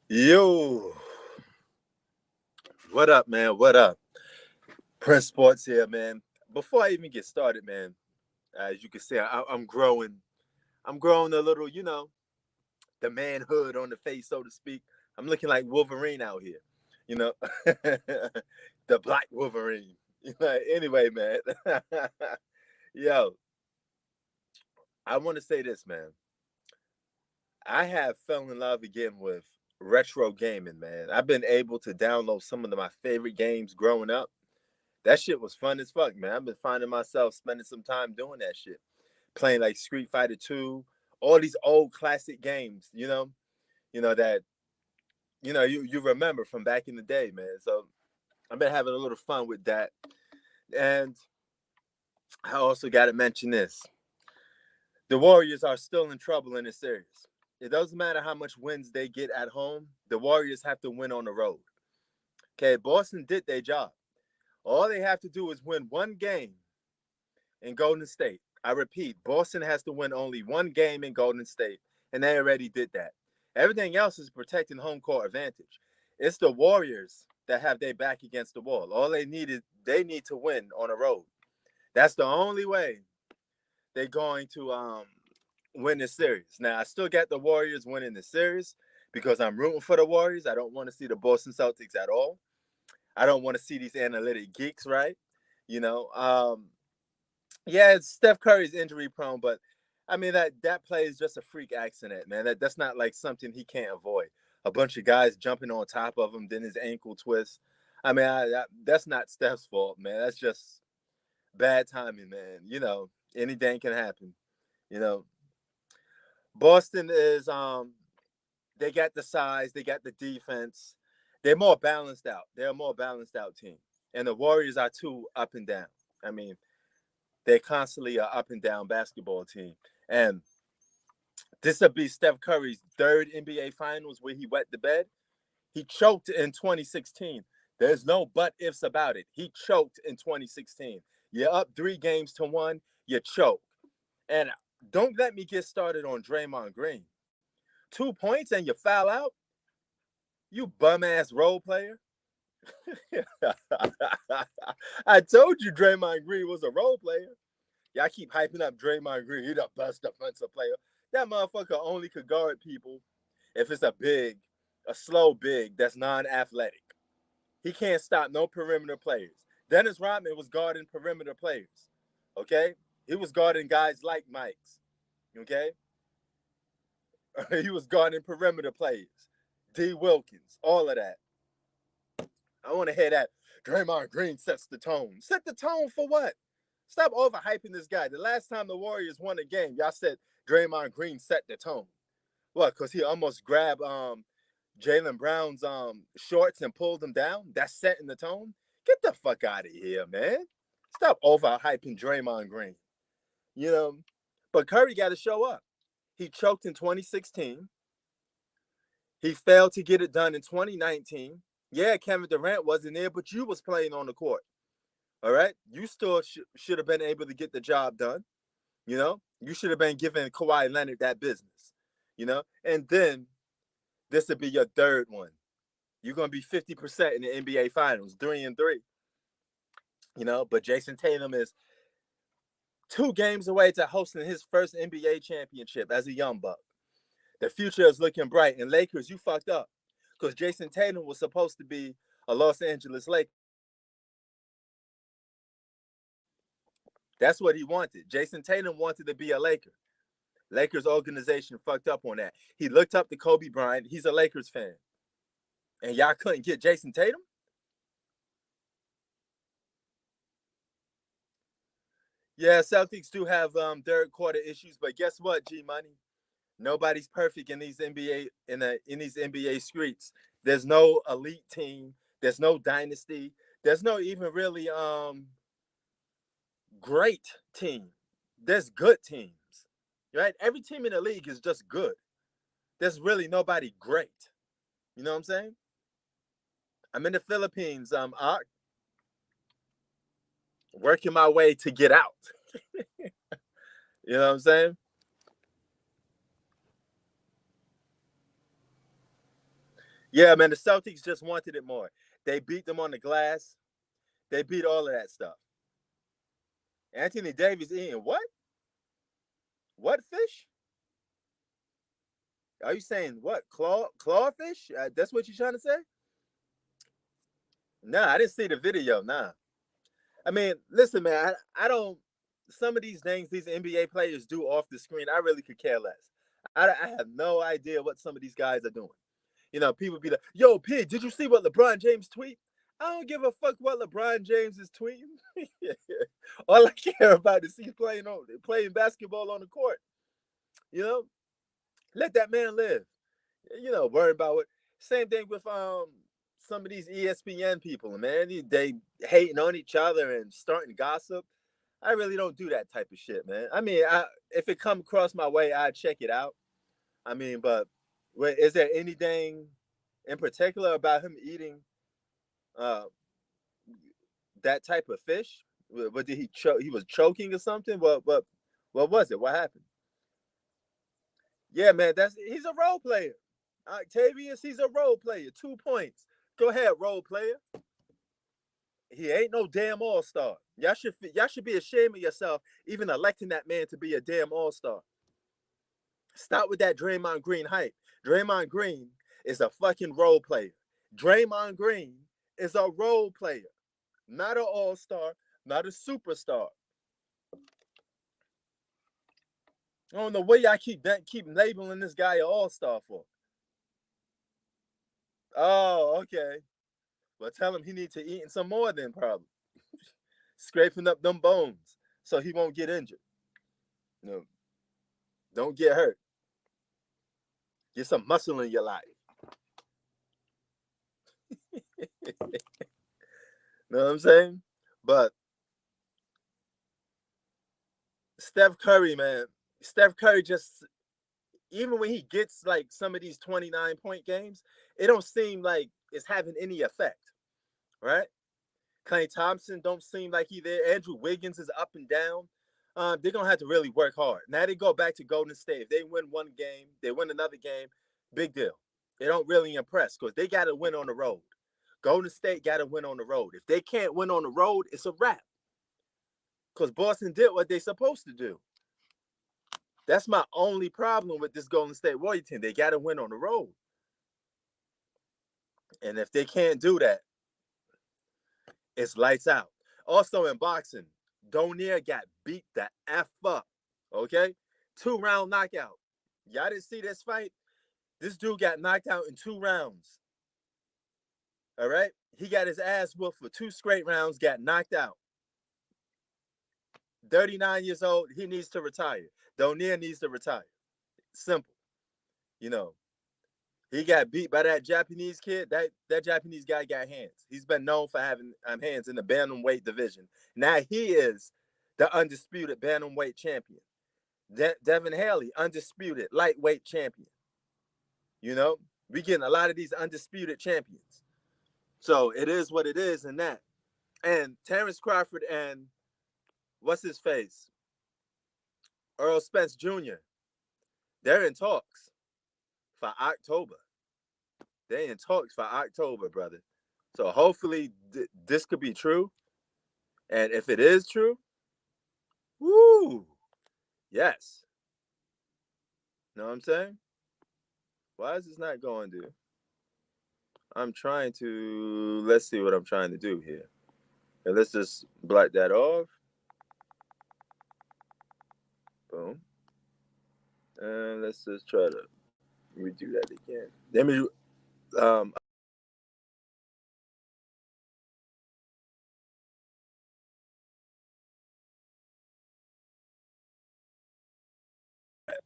Yo, what up, man? What up? Prince Sports here, man. Before I even get started, man, as you can see, I'm growing. I'm growing a little, the manhood on the face, so to speak. I'm looking like Wolverine out here, you know, the Black Wolverine. Anyway, man, yo, I want to say this, man. I have fell in love again with retro gaming, man. I've been able to download some of my favorite games growing up. That shit was fun as fuck, man. I've been finding myself spending some time doing that shit. Playing like Street Fighter 2, all these old classic games, that you remember from back in the day, man. So I've been having a little fun with that. And I also gotta mention this. The Warriors are still in trouble in this series. It doesn't matter how much wins they get at home, the Warriors have to win on the road. Okay, Boston did their job. All they have to do is win one game in Golden State. I repeat, Boston has to win only one game in Golden State, and they already did that. Everything else is protecting home court advantage. It's the Warriors that have their back against the wall. All they need to win on the road. That's the only way they're going to win this series. Now, I still got the Warriors winning the series because I'm rooting for the Warriors. I don't want to see the Boston Celtics at all. I don't want to see these analytic geeks, right? You know, yeah, Steph Curry's injury prone, but I mean that play is just a freak accident, man. That's not like something he can't avoid. A bunch of guys jumping on top of him, then his ankle twist. I mean, that's not Steph's fault, man. That's just bad timing, man. Anything can happen. You know, Boston is they got the size, they got the defense. They're more balanced out. They're a more balanced out team, and the Warriors are too up and down. I mean, they're constantly an up and down basketball team. And this will be Steph Curry's third NBA Finals where he wet the bed. He choked in 2016. There's no but ifs about it. He choked in 2016. You're up 3 games to 1, you choke. And don't let me get started on Draymond Green. 2 points and you foul out? You bum ass role player. I told you Draymond Green was a role player. Y'all keep hyping up Draymond Green. He the best defensive player. That motherfucker only could guard people if it's a slow big that's non-athletic. He can't stop no perimeter players. Dennis Rodman was guarding perimeter players. Okay? He was guarding guys like Mike's. Okay? He was guarding perimeter players. D. Wilkins. All of that. I want to hear that. Draymond Green sets the tone. Set the tone for what? Stop overhyping this guy. The last time the Warriors won a game, y'all said Draymond Green set the tone. What? Because he almost grabbed Jaylen Brown's shorts and pulled him down? That's setting the tone? Get the fuck out of here, man. Stop overhyping Draymond Green. You know, but Curry got to show up. He choked in 2016. He failed to get it done in 2019. Yeah, Kevin Durant wasn't there, but you was playing on the court. All right? You still should have been able to get the job done. You should have been giving Kawhi Leonard that business. And then this would be your third one. You're going to be 50% in the NBA Finals, 3-3. But Jason Tatum is 2 games away to hosting his first NBA championship as a young buck. The future is looking bright. And Lakers, you fucked up. Because Jason Tatum was supposed to be a Los Angeles Laker. That's what he wanted. Jason Tatum wanted to be a Laker. Lakers organization fucked up on that. He looked up to Kobe Bryant. He's a Lakers fan. And y'all couldn't get Jason Tatum? Yeah, Celtics do have third quarter issues, but guess what, G Money? Nobody's perfect in these NBA streets. There's no elite team. There's no dynasty. There's no even really great team. There's good teams, right? Every team in the league is just good. There's really nobody great. You know what I'm saying? I'm in the Philippines, working my way to get out. You know what I'm saying? Yeah, man, the Celtics just wanted it more. They beat them on the glass. They beat all of that stuff. Anthony Davis eating what? What fish? Are you saying what? Clawfish? That's what you're trying to say? Nah, I didn't see the video. Nah. I mean, listen, man, I don't. Some of these things these NBA players do off the screen, I really could care less. I have no idea what some of these guys are doing. You know, people be like, "Yo, P, did you see what LeBron James tweet?" I don't give a fuck what LeBron James is tweeting. All I care about is he's playing basketball on the court. You know, let that man live. You know, worry about what. Same thing with some of these ESPN people, man. They hating on each other and starting gossip. I really don't do that type of shit, man. I mean, if it come across my way, I check it out. I mean, but is there anything in particular about him eating uh, that type of fish? What did he choke? He was choking or something. What was it? What happened? Yeah, man, he's a role player. Octavius, he's a role player. 2 points. Go ahead, role player. He ain't no damn all-star. Y'all should be ashamed of yourself even electing that man to be a damn all-star. Stop with that Draymond Green hype. Draymond Green is a fucking role player. Draymond Green is a role player, not an all-star, not a superstar. I don't know what y'all keep labeling this guy an all-star for. Oh, okay. Well, tell him he needs to eat some more then, probably. Scraping up them bones so he won't get injured. No, don't get hurt. Get some muscle in your life. Know what I'm saying? But Steph Curry, man, Steph Curry just even when he gets like some of these 29-point games, it don't seem like it's having any effect, right? Klay Thompson don't seem like he there. Andrew Wiggins is up and down. They're gonna have to really work hard. Now they go back to Golden State. If they win one game, they win another game, big deal. They don't really impress because they got to win on the road. Golden State got to win on the road. If they can't win on the road, it's a wrap. Because Boston did what they're supposed to do. That's my only problem with this Golden State Warrior team. They got to win on the road. And if they can't do that, it's lights out. Also in boxing, Donier got beat the F up. Okay? 2-round knockout. Y'all didn't see this fight? This dude got knocked out in 2 rounds. All right? He got his ass whooped for 2 straight rounds, got knocked out. 39 years old, he needs to retire. Donier needs to retire. Simple. You know, he got beat by that Japanese kid. That Japanese guy got hands. He's been known for having hands in the bantamweight division. Now he is the undisputed bantamweight champion. Devin Haley, undisputed lightweight champion. You know, we getting a lot of these undisputed champions. So it is what it is in that. And Terrence Crawford and what's his face? Earl Spence Jr. They're in talks for October. They're in talks for October, brother. So hopefully this could be true. And if it is true, woo, yes. Know what I'm saying? Why is this not going, dude? I'm trying to, let's see what I'm trying to do here. And let's just black that off. Boom. And let's just try to redo that again. Let me,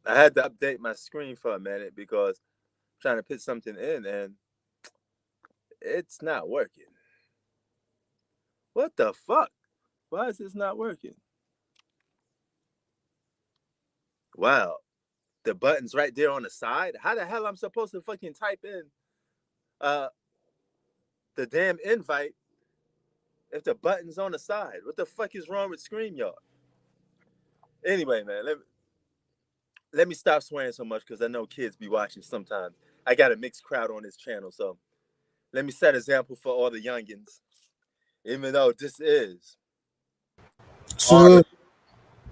I had to update my screen for a minute because I'm trying to put something in and it's not working. What the fuck? Why is this not working? Wow. The button's right there on the side. How the hell I'm supposed to fucking type in uh the damn invite if the button's on the side? What the fuck is wrong with StreamYard? Anyway, man, let me stop swearing so much because I know kids be watching sometimes. I got a mixed crowd on this channel, so let me set example for all the youngins. Even though this is our Salute.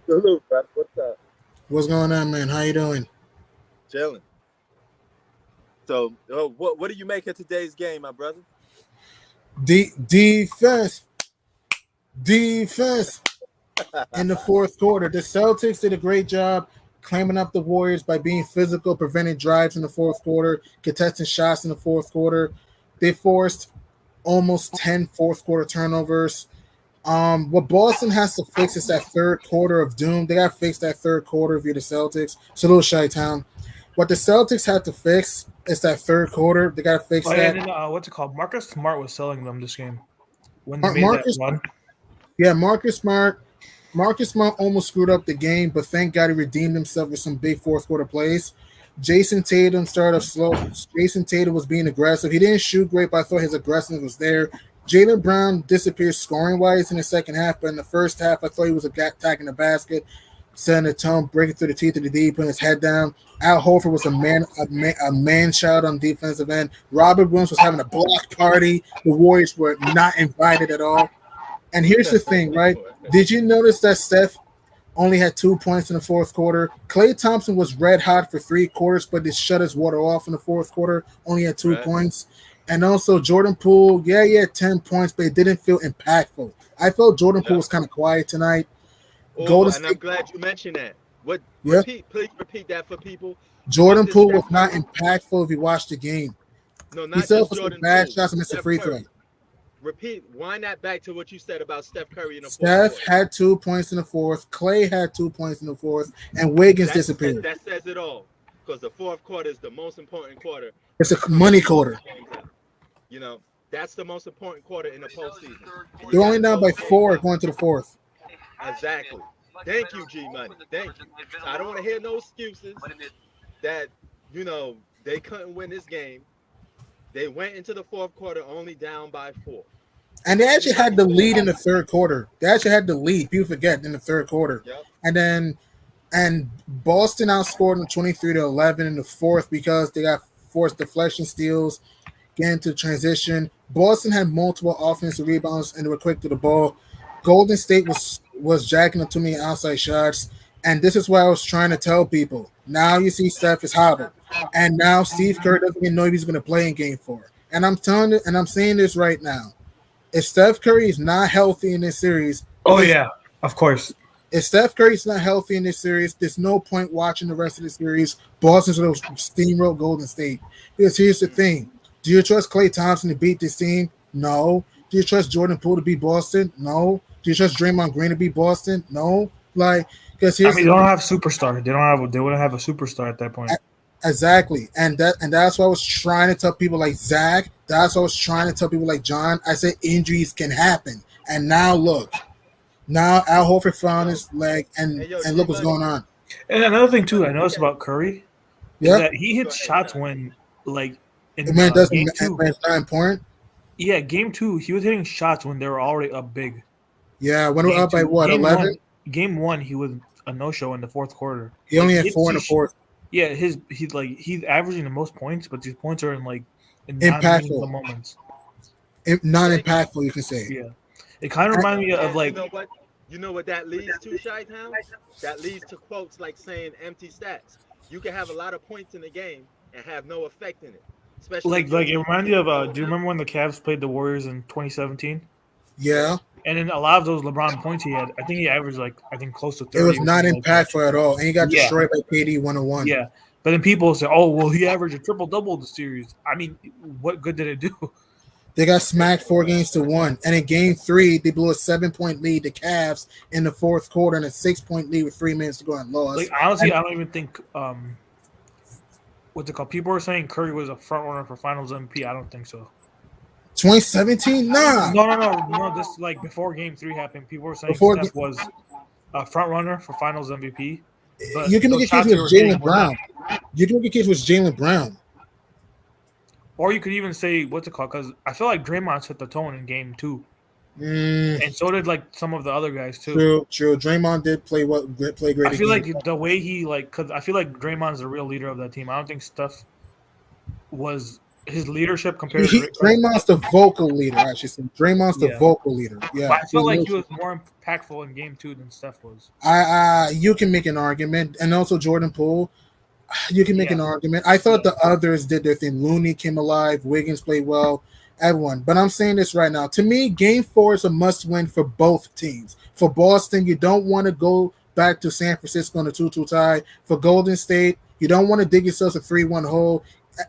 salute, brother. What's up? What's going on, man? How you doing? Chilling. So, what do you make of today's game, my brother? Defense. Defense. In the fourth quarter, the Celtics did a great job claiming up the Warriors by being physical, preventing drives in the fourth quarter, contesting shots in the fourth quarter. They forced almost 10 fourth quarter turnovers. What Boston has to fix is that third quarter of doom. They got to fix that third quarter via the Celtics. Salute, Chi-Town. What the Celtics had to fix is that third quarter. They got to fix Oh, yeah, that. and then what's it called? Marcus Smart was selling them this game when they made that Marcus, run. yeah, Marcus Smart almost screwed up the game, but thank God he redeemed himself with some big fourth quarter plays. Jason Tatum started off slow. Jason Tatum was being aggressive. He didn't shoot great, but I thought his aggressiveness was there. Jaylen Brown disappeared scoring wise in the second half, but in the first half, I thought he was attacking the basket, setting the tone, breaking through the teeth of the D, putting his head down. Al Horford was a man child on defensive end. Robert Williams was having a block party. The Warriors were not invited at all. And here's the thing, right? Did you notice that Steph only had 2 points in the fourth quarter? Klay Thompson was red hot for 3 quarters, but they shut his water off in the fourth quarter. Only had two Right. points. And also Jordan Poole, yeah, he had 10 points, but it didn't feel impactful. I felt Jordan Poole Yep. was kind of quiet tonight. Oh, Golden and I'm State, glad you mentioned that. What? yeah, Please repeat that for people. What Jordan did Poole was Steph not Curry? impactful if you watched the game. No, He not still just for some Jordan bad Poole. shots and missed a Steph free throw. Curry. Repeat. Wind that back to what you said about Steph Curry in the fourth Steph quarter. had 2 points in the fourth. Clay had 2 points in the fourth, and Wiggins disappeared. That says it all. Because the fourth quarter is the most important quarter It's a to money close quarter. games out. You know, that's the most important quarter in the postseason. And you They're got only to down by close games 4 out. going to the fourth. Exactly. Thank you, G Money. Thank you. So I don't want to hear no excuses that, they couldn't win this game. They went into the fourth quarter only down by 4. And they If actually had anybody the thought, lead in the third quarter. They actually had the lead. People forget in the third quarter. yep, And then and Boston outscored them 23-11 in the fourth because they got forced deflection steals, get into transition. Boston had multiple offensive rebounds and they were quick to the ball. Golden State was jacking up too many outside shots. And this is what I was trying to tell people. Now you see Steph is hobbled. And now Steve Kerr doesn't even know if he's going to play in game 4. And I'm telling it, and I'm saying this right now. If Steph Curry is not healthy in this series, Oh there's yeah, of course. if Steph Curry's not healthy in this series, there's no point watching the rest of the series. Boston's going to steamroll Golden State. Because here's the thing: do you trust Klay Thompson to beat this team? No. Do you trust Jordan Poole to beat Boston? No. Do you trust Draymond Green to beat Boston? No. Because I here's mean, they don't have superstar. They wouldn't have a superstar at that point. exactly, and that's what I was trying to tell people like Zach. That's what I was trying to tell people like John. I said injuries can happen, and now look. Now Al Horford found yo, his leg, hey, yo, and G look what's Money, going on. And another G thing too, Money, I look noticed at, about Curry is Yeah, that he go hits ahead, shots John. when, like, in man, it doesn't. game two. Man, it's not important. Yeah, game two, he was hitting shots when they were already up big. Yeah, when we're Game up by two, what 11, game one, he was a no show in the fourth quarter. he Like only he had hits 4 in the these, fourth. yeah, he's averaging the most points, but these points are in non Impactful, meaningful moments. not Thank you. impactful. You can say. Yeah, it kind of And reminds me of And you like, know what? You know what that leads to, Shy Town? That leads to quotes like saying empty stats. You can have a lot of points in the game and have no effect in it, especially if your it team is reminds me getting of. blown Do you out. remember when the Cavs played the Warriors in 2017? Yep. yeah, And in a lot of those LeBron points he had, I think he averaged I think close to it 30 was or not something like that. impactful at all, and he got Yeah, destroyed by KD 101. yeah. But then people say, "Oh, well, he averaged a triple double the series." I mean, what good did it do? They got smacked 4 games to 1, and in Game 3, they blew a 7 point lead to Cavs in the fourth quarter, and a 6 point lead with 3 minutes to go and Like lost. honestly, And I don't even think what's it called? People are saying Curry was a front runner for Finals MVP. I don't think so. 2017, nah. No. This before Game 3 happened, people were saying Before Steph was a front runner for Finals MVP, but you can make those a case shots he with was hitting Jalen were not. Brown. You can make a case with Jalen Brown. Or you could even say what's it called? Because I feel like Draymond set the tone in Game 2. and so did like some of the other guys too. True. Draymond did play great I feel again. like the way he because I feel like Draymond's the real leader of that team. I don't think Steph was his leadership compared to Curry. Draymond's the vocal leader, I should say. Draymond's the Yeah, vocal leader. but Yeah. I felt like he was more impactful in game 2 than Steph was. You can make an argument, and also Jordan Poole. You can make an Yeah, argument. I thought yeah. the others did their thing. Looney came alive. Wiggins played well. Everyone. But I'm saying this right now. To me, Game 4 is a must-win for both teams. For Boston, you don't want to go back to San Francisco in a 2-2 tie. For Golden State, you don't want to dig yourself a 3-1 hole,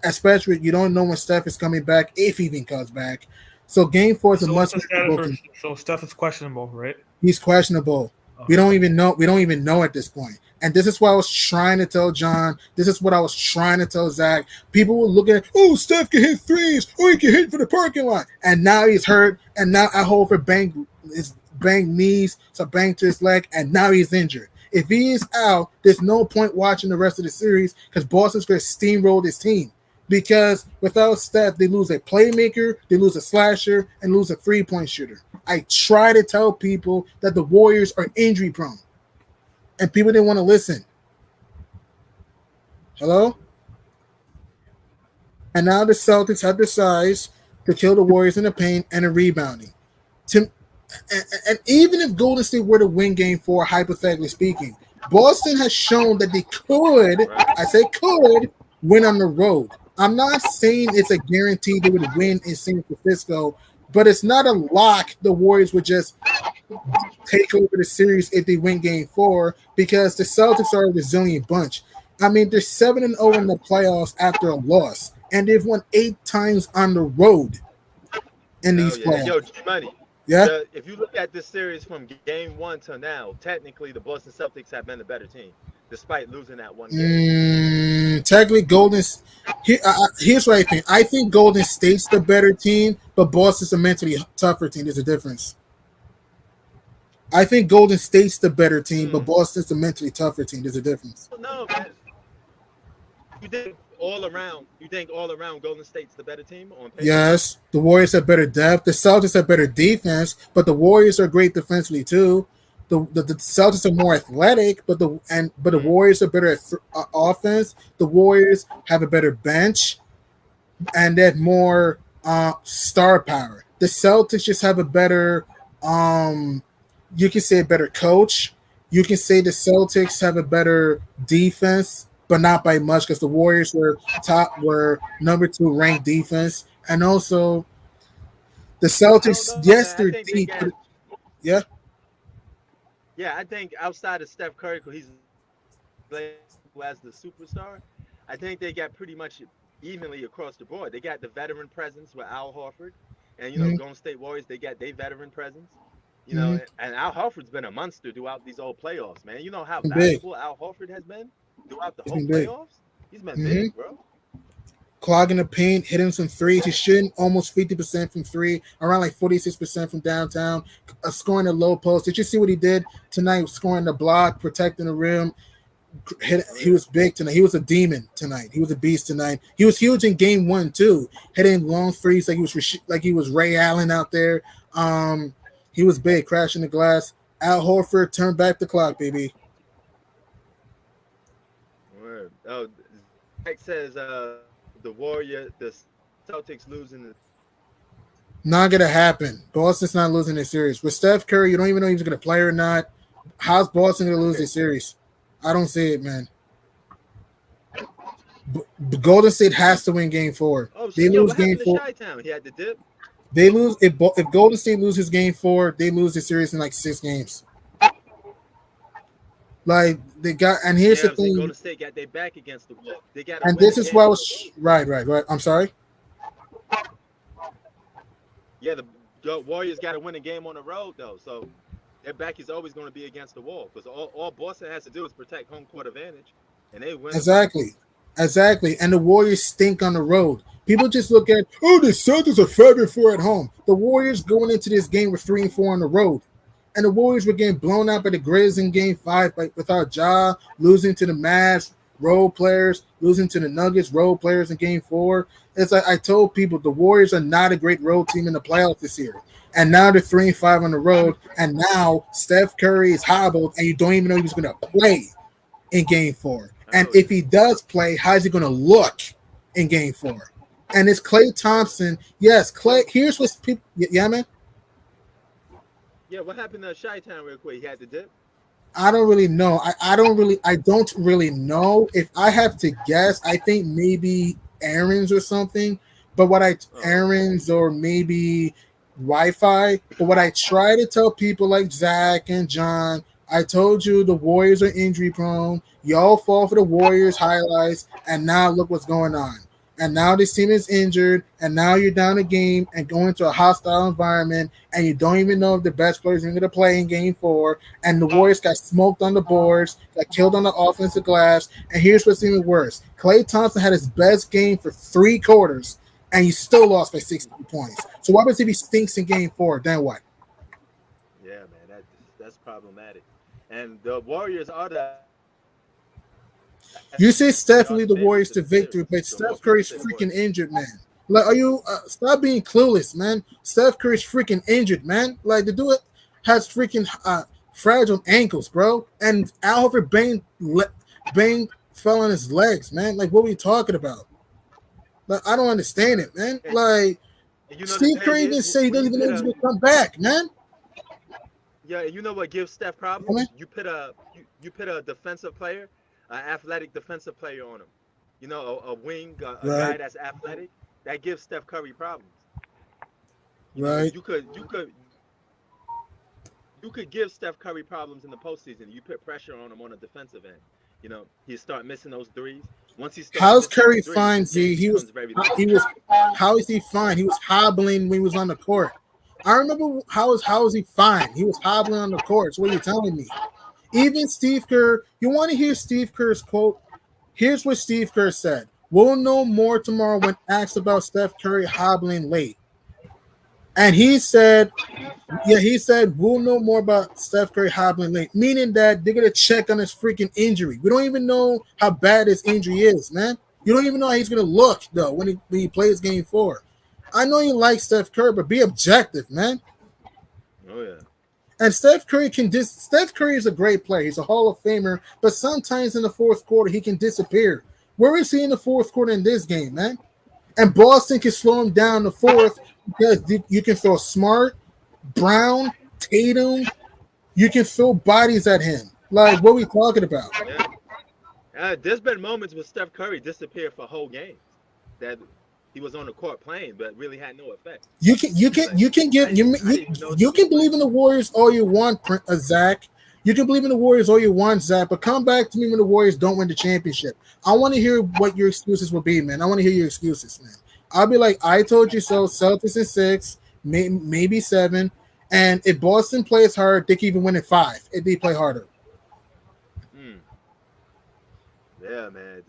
especially you don't know when Steph is coming back, if he even comes back. So Game 4 is a So what's the must-win for status both for? teams. So Steph is questionable, right? He's questionable. We Okay. don't even know. We don't even know at this point. And this is what I was trying to tell John. This is what I was trying to tell Zach. People were looking at, oh, Steph can hit threes. Oh, he can hit for the parking lot. And now he's hurt. And now I hold for his banged knees, so bang to his leg, and now he's injured. If he is out, there's no point watching the rest of the series because Boston's going to steamroll this team. Because without Steph, they lose a playmaker, they lose a slasher, and lose a three-point shooter. I try to tell people that the Warriors are injury prone, and people didn't want to listen. Hello? And now the Celtics have the size to kill the Warriors in the paint and in rebounding. And even if Golden State were to win Game 4, hypothetically speaking, Boston has shown that they could, I say could, win on the road. I'm not saying it's a guarantee they would win in San Francisco, but it's not a lock the Warriors would just take over the series if they win Game 4 because the Celtics are a resilient bunch. I mean, they're 7-0 in the playoffs after a loss, and they've won 8 times on the road in these playoffs. Yo, G-Money. Yeah. If you look at this series from Game 1 to now, technically the Boston Celtics have been the better team, despite losing that one game. Technically, here's what I think. I think Golden State's the better team, but Boston's a mentally tougher team. There's a difference. I think Golden State's the better team, but Boston's the mentally tougher team. There's a difference. No, man. You think all around Golden State's the better team on paper? Yes, the Warriors have better depth. The Celtics have better defense, but the Warriors are great defensively too. The Celtics are more athletic, but the Warriors are better at offense. The Warriors have a better bench, and they have more star power. The Celtics just have a better, you can say a better coach. You can say the Celtics have a better defense, but not by much because the Warriors were number 2 ranked defense, and also the Celtics. Yes, they're deep. Yeah. Yeah, I think outside of Steph Curry, who he's as the superstar, I think they got pretty much evenly across the board. They got the veteran presence with Al Horford, and Golden State Warriors, they got their veteran presence. And Al Horford's been a monster throughout these old playoffs, man. You know how valuable Al Horford has been throughout the whole playoffs? He's been big, bro. Clogging the paint, hitting some threes. He's shooting almost 50% from 3, around like 46% from downtown, scoring the low post. Did you see what he did tonight? Scoring the block, protecting the rim. He was big tonight. He was a demon tonight. He was a beast tonight. He was huge in Game 1 too, hitting long threes like he was Ray Allen out there. He was big, crashing the glass. Al Horford turned back the clock, baby. Word. Oh, Zach says the Celtics losing. Not gonna happen. Boston's not losing this series. With Steph Curry, you don't even know if he's gonna play or not. How's Boston gonna lose this series? I don't see it, man. Golden State has to win Game 4. Oh, they lose Game 4. He had the dip. They lose if Golden State loses Game 4. They lose the series in like 6 games. Like they got, and here's the thing. Golden State got their back against the wall. They got. And this is why I was right. I'm sorry. Yeah, the Warriors got to win a game on the road though, so their back is always going to be against the wall because all Boston has to do is protect home court advantage, and they win. Exactly. And the Warriors stink on the road. People just look at, oh, the Celtics are 5-4 at home. The Warriors going into this game with 3-4 on the road. And the Warriors were getting blown out by the Grizz in Game 5 without Ja, losing to the Mavs, role players, losing to the Nuggets, role players in Game 4. It's like I told people the Warriors are not a great road team in the playoffs this year. And now they're 3-5 on the road. And now Steph Curry is hobbled, and you don't even know he was going to play in Game 4. And Oh if yeah. he does play, how's he going to look in Game 4? And it's Klay Thompson. Yes, Klay. So Here's what people. Yeah, man. yeah, what happened to Shy Town real quick? He had to dip. I don't really know. I don't really know. If I have to guess, I think maybe Aaron's or something. But what I Oh, Aaron's or maybe Wi-Fi. But what I try to tell people like Zach and John, I told you the Warriors are injury prone. Y'all fall for the Warriors highlights, and now look what's going on. And now this team is injured, and now you're down a game and going to a hostile environment, and you don't even know if the best players are going to play in Game 4. And the Warriors got smoked on the boards, got killed on the offensive glass. And here's what's even worse: Klay Thompson had his best game for 3 quarters, and you still lost by 60 points. So what happens if he stinks in Game 4? Then what? yeah, man, that's problematic. And the Warriors are the advantage in this series. They're the You say favorites in the Steph lead the series. Warriors to So more victory, credit but to the Steph Warriors. Curry's freaking injured, man. Like, are you stop being clueless, man? Steph Curry's freaking injured, man. Like, the dude has freaking fragile ankles, bro. And Al Horford Bang fell on his legs, man. Like, what are we talking about? Like, I don't understand it, man. And, Like, and you know the Steve thing Curry is, even said he when doesn't you even know put he's a going to come back, man. yeah, and you know what gives Steph You know, problems? You put a defensive player, an athletic defensive player on him. You know, a wing, a right, guy that's athletic. That gives Steph Curry problems. You know, right. you could give Steph Curry problems in the postseason. You put pressure on him on the defensive end. You know, he start missing those threes. Once he starts How's missing those Curry threes, his fine, game Z? becomes very limited. He was how is he fine? He was hobbling when he was on the court. I remember how is he fine? He was hobbling on the court. So what are you telling me? Even Steve Kerr, you want to hear Steve Kerr's quote? Here's what Steve Kerr said. We'll know more tomorrow when asked about Steph Curry hobbling late. And he said, yeah, he said we'll know more about Steph Curry hobbling late, meaning that they're gonna check on his freaking injury. We don't even know how bad his injury is, man. You don't even know how he's gonna look though when he plays Game 4. I know you like Steph Curry, but be objective, man. Oh yeah. And Steph Curry Steph Curry is a great player. He's a Hall of Famer, but sometimes in the fourth quarter he can disappear. Where is he in the fourth quarter in this game, man? And Boston can slow him down in the fourth because you can throw Smart, Brown, Tatum. You can throw bodies at him. Like, what are we talking about? Yeah. There's been moments where Steph Curry disappeared for whole games that he was on the court playing, but really had no effect. You're like, You can I get didn't even know this you was can believe playing. in the Warriors all you want, Zach. You can believe in the Warriors all you want, Zach. But come back to me when the Warriors don't win the championship. I want to hear what your excuses will be, man. I want to hear your excuses, man. I'll be like, I told you so. Celtics in 6, maybe 7. And if Boston plays hard, they can even win in 5 if they play harder. Mm, yeah, man.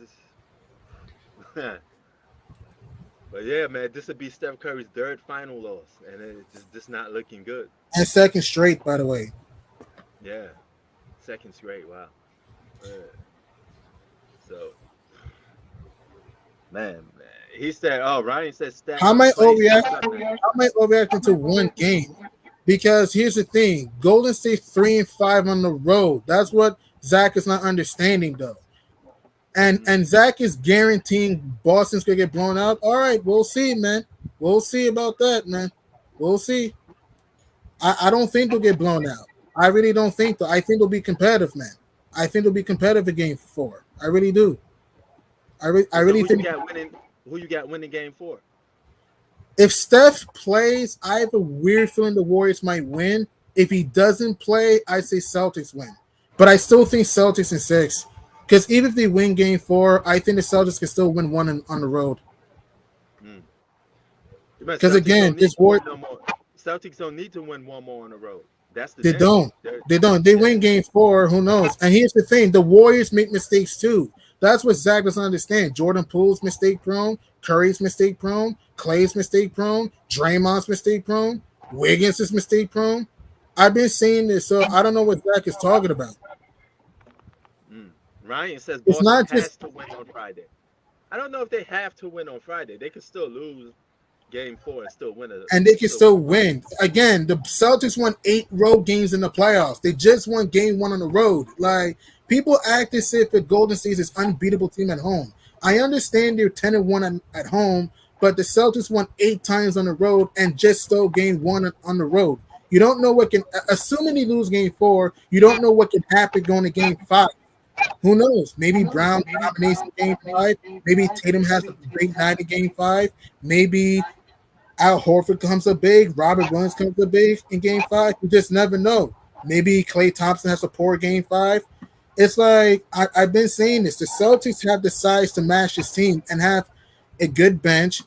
But yeah, man, this would be Steph Curry's third final loss, and it's just not looking good. And second straight, by the way. Yeah, second straight. Wow. Uh, so, man, he said, "Oh, Ryan said Steph How am I Clay said overreacting? something." How am I overreacting to one game? Because here's the thing: Golden State 3-5 on the road. That's what Zach is not understanding, though. And Mm, Zach is guaranteeing Boston's gonna get blown out. All right, we'll see, man. We'll see about that, man. We'll see. I don't think they'll get blown out. I really don't think though. I think they'll be competitive, man. I think they'll be competitive in Game 4. I really do. I so really who you think got winning? Who you got winning game four? if Steph plays, I have a weird feeling the Warriors might win. If he doesn't play, I say Celtics win. But I still think Celtics in 6. Because even if they win Game 4, I think the Celtics can still win one on the road. Mm. But Because Celtics again, don't need this to war win no more. Celtics don't need to win one more on the road. That's the they thing. don't. They don't. They Yeah. win Game 4. Who knows? And here's the thing: the Warriors make mistakes too. That's what Zach doesn't understand. Jordan Poole's mistake prone. Curry's mistake prone. Clay's mistake prone. Draymond's mistake prone. Wiggins is mistake prone. I've been saying this, so I don't know what Zach is talking about. Mm. Ryan says It's Boston not just has to win on Friday. I don't know if they have to win on Friday. They could still lose game 4 and still win and they can still win still a road. win. Again, the Celtics won 8 road games in the playoffs. They just won game 1 on the road. Like people act as if the Golden State is unbeatable team at home. I understand they're 10-1 at home, but the Celtics won 8 times on the road and just stole game 1 on the road. You don't know what can, assuming they lose game 4, you don't know what can happen going to game 5. Who knows? Maybe Brown dominates in game 5. Maybe Tatum has a big night in game 5. Maybe Al Horford comes up big. Robert Williams comes up big in game 5. You just never know. Maybe Klay Thompson has a poor game 5. It's like I've been saying this. The Celtics have the size to match this team and have a good bench.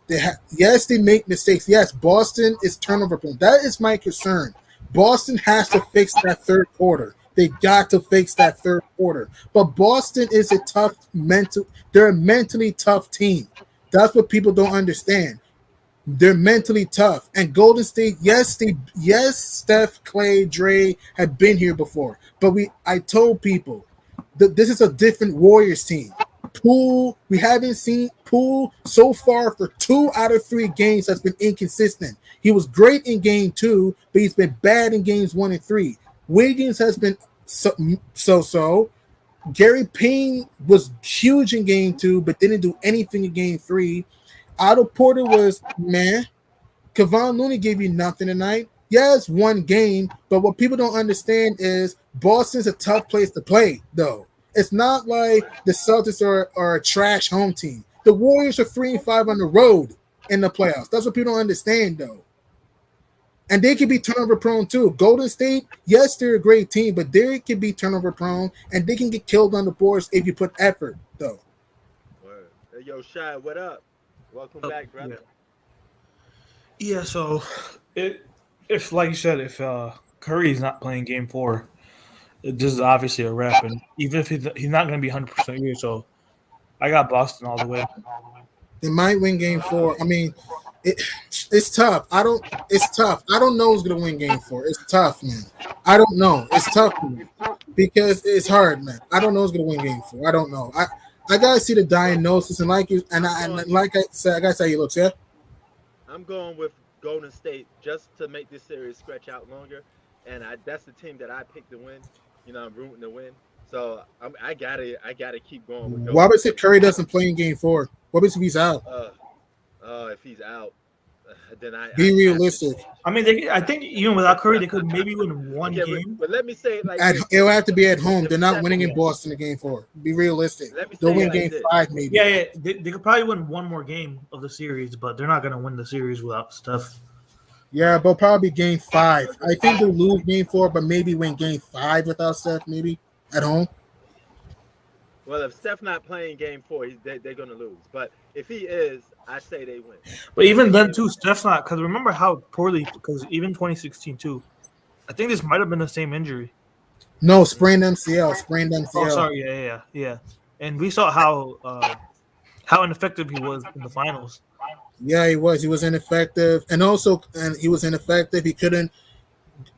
Yes, they make mistakes. Yes, Boston is turnover prone. That is my concern. Boston has to fix that third quarter. They got to fix that third quarter. But Boston is a tough mental. They're a mentally tough team. That's what people don't understand. They're mentally tough. And Golden State, yes, Steph, Clay, Dre have been here before. But I told people that this is a different Warriors team. Poole, we haven't seen Poole so far for 2 out of 3 games has been inconsistent. He was great in game 2, but he's been bad in games 1 and 3. Wiggins has been so. Gary Payne was huge in game 2, but didn't do anything in game 3. Otto Porter was man. Kevon Looney gave you nothing tonight. Yes, 1 game, but what people don't understand is Boston's a tough place to play, though. It's not like the Celtics are a trash home team. The Warriors are 3-5 on the road in the playoffs. That's what people don't understand, though. And they can be turnover prone too. Golden State, yes, they're a great team, but they can be turnover prone and they can get killed on the boards if you put effort, though. Word. Hey, yo, Shy, what up? Welcome back, brother. Yeah, so if like you said, if Curry's not playing game 4, this is obviously a wrap. And even if he's not going to be 100% here, so I got Boston all the way. They might win game 4. I mean, it's tough. It's tough. I don't know who's gonna win game 4. It's tough, man. I don't know. It's tough for me because it's hard, man. I don't know who's gonna win game 4. I don't know. I gotta see the diagnosis and like I said, I gotta say he looks. Yeah. I'm going with Golden State just to make this series stretch out longer, and that's the team that I picked to win. You know, I'm rooting to win, so I gotta keep going with Golden Why would State. Curry doesn't play in game 4? What if he's out? If he's out, then Be I have to realistic. change. I mean, I think even without Curry, they could maybe win 1 Yeah, game. but let me say it like this. It'll have to be at home. If They're not Steph, winning in Boston in game 4. Be realistic. let me They'll say win it like game this. 5 maybe. Yeah, they could probably win 1 more game of the series, but they're not going to win the series without Steph. Yeah, but probably game 5. I think they'll lose game 4, but maybe win game 5 without Steph, maybe at home. Well, if Steph not playing game 4, they're gonna lose. But if he is, I say they win. But even then, too, Steph's not, because remember how poorly, because even 2016, too, I think this might have been the same injury. No, sprained MCL. Oh, sorry, yeah. And we saw how ineffective he was in the finals. Yeah, he was. He was ineffective. And he was ineffective. He couldn't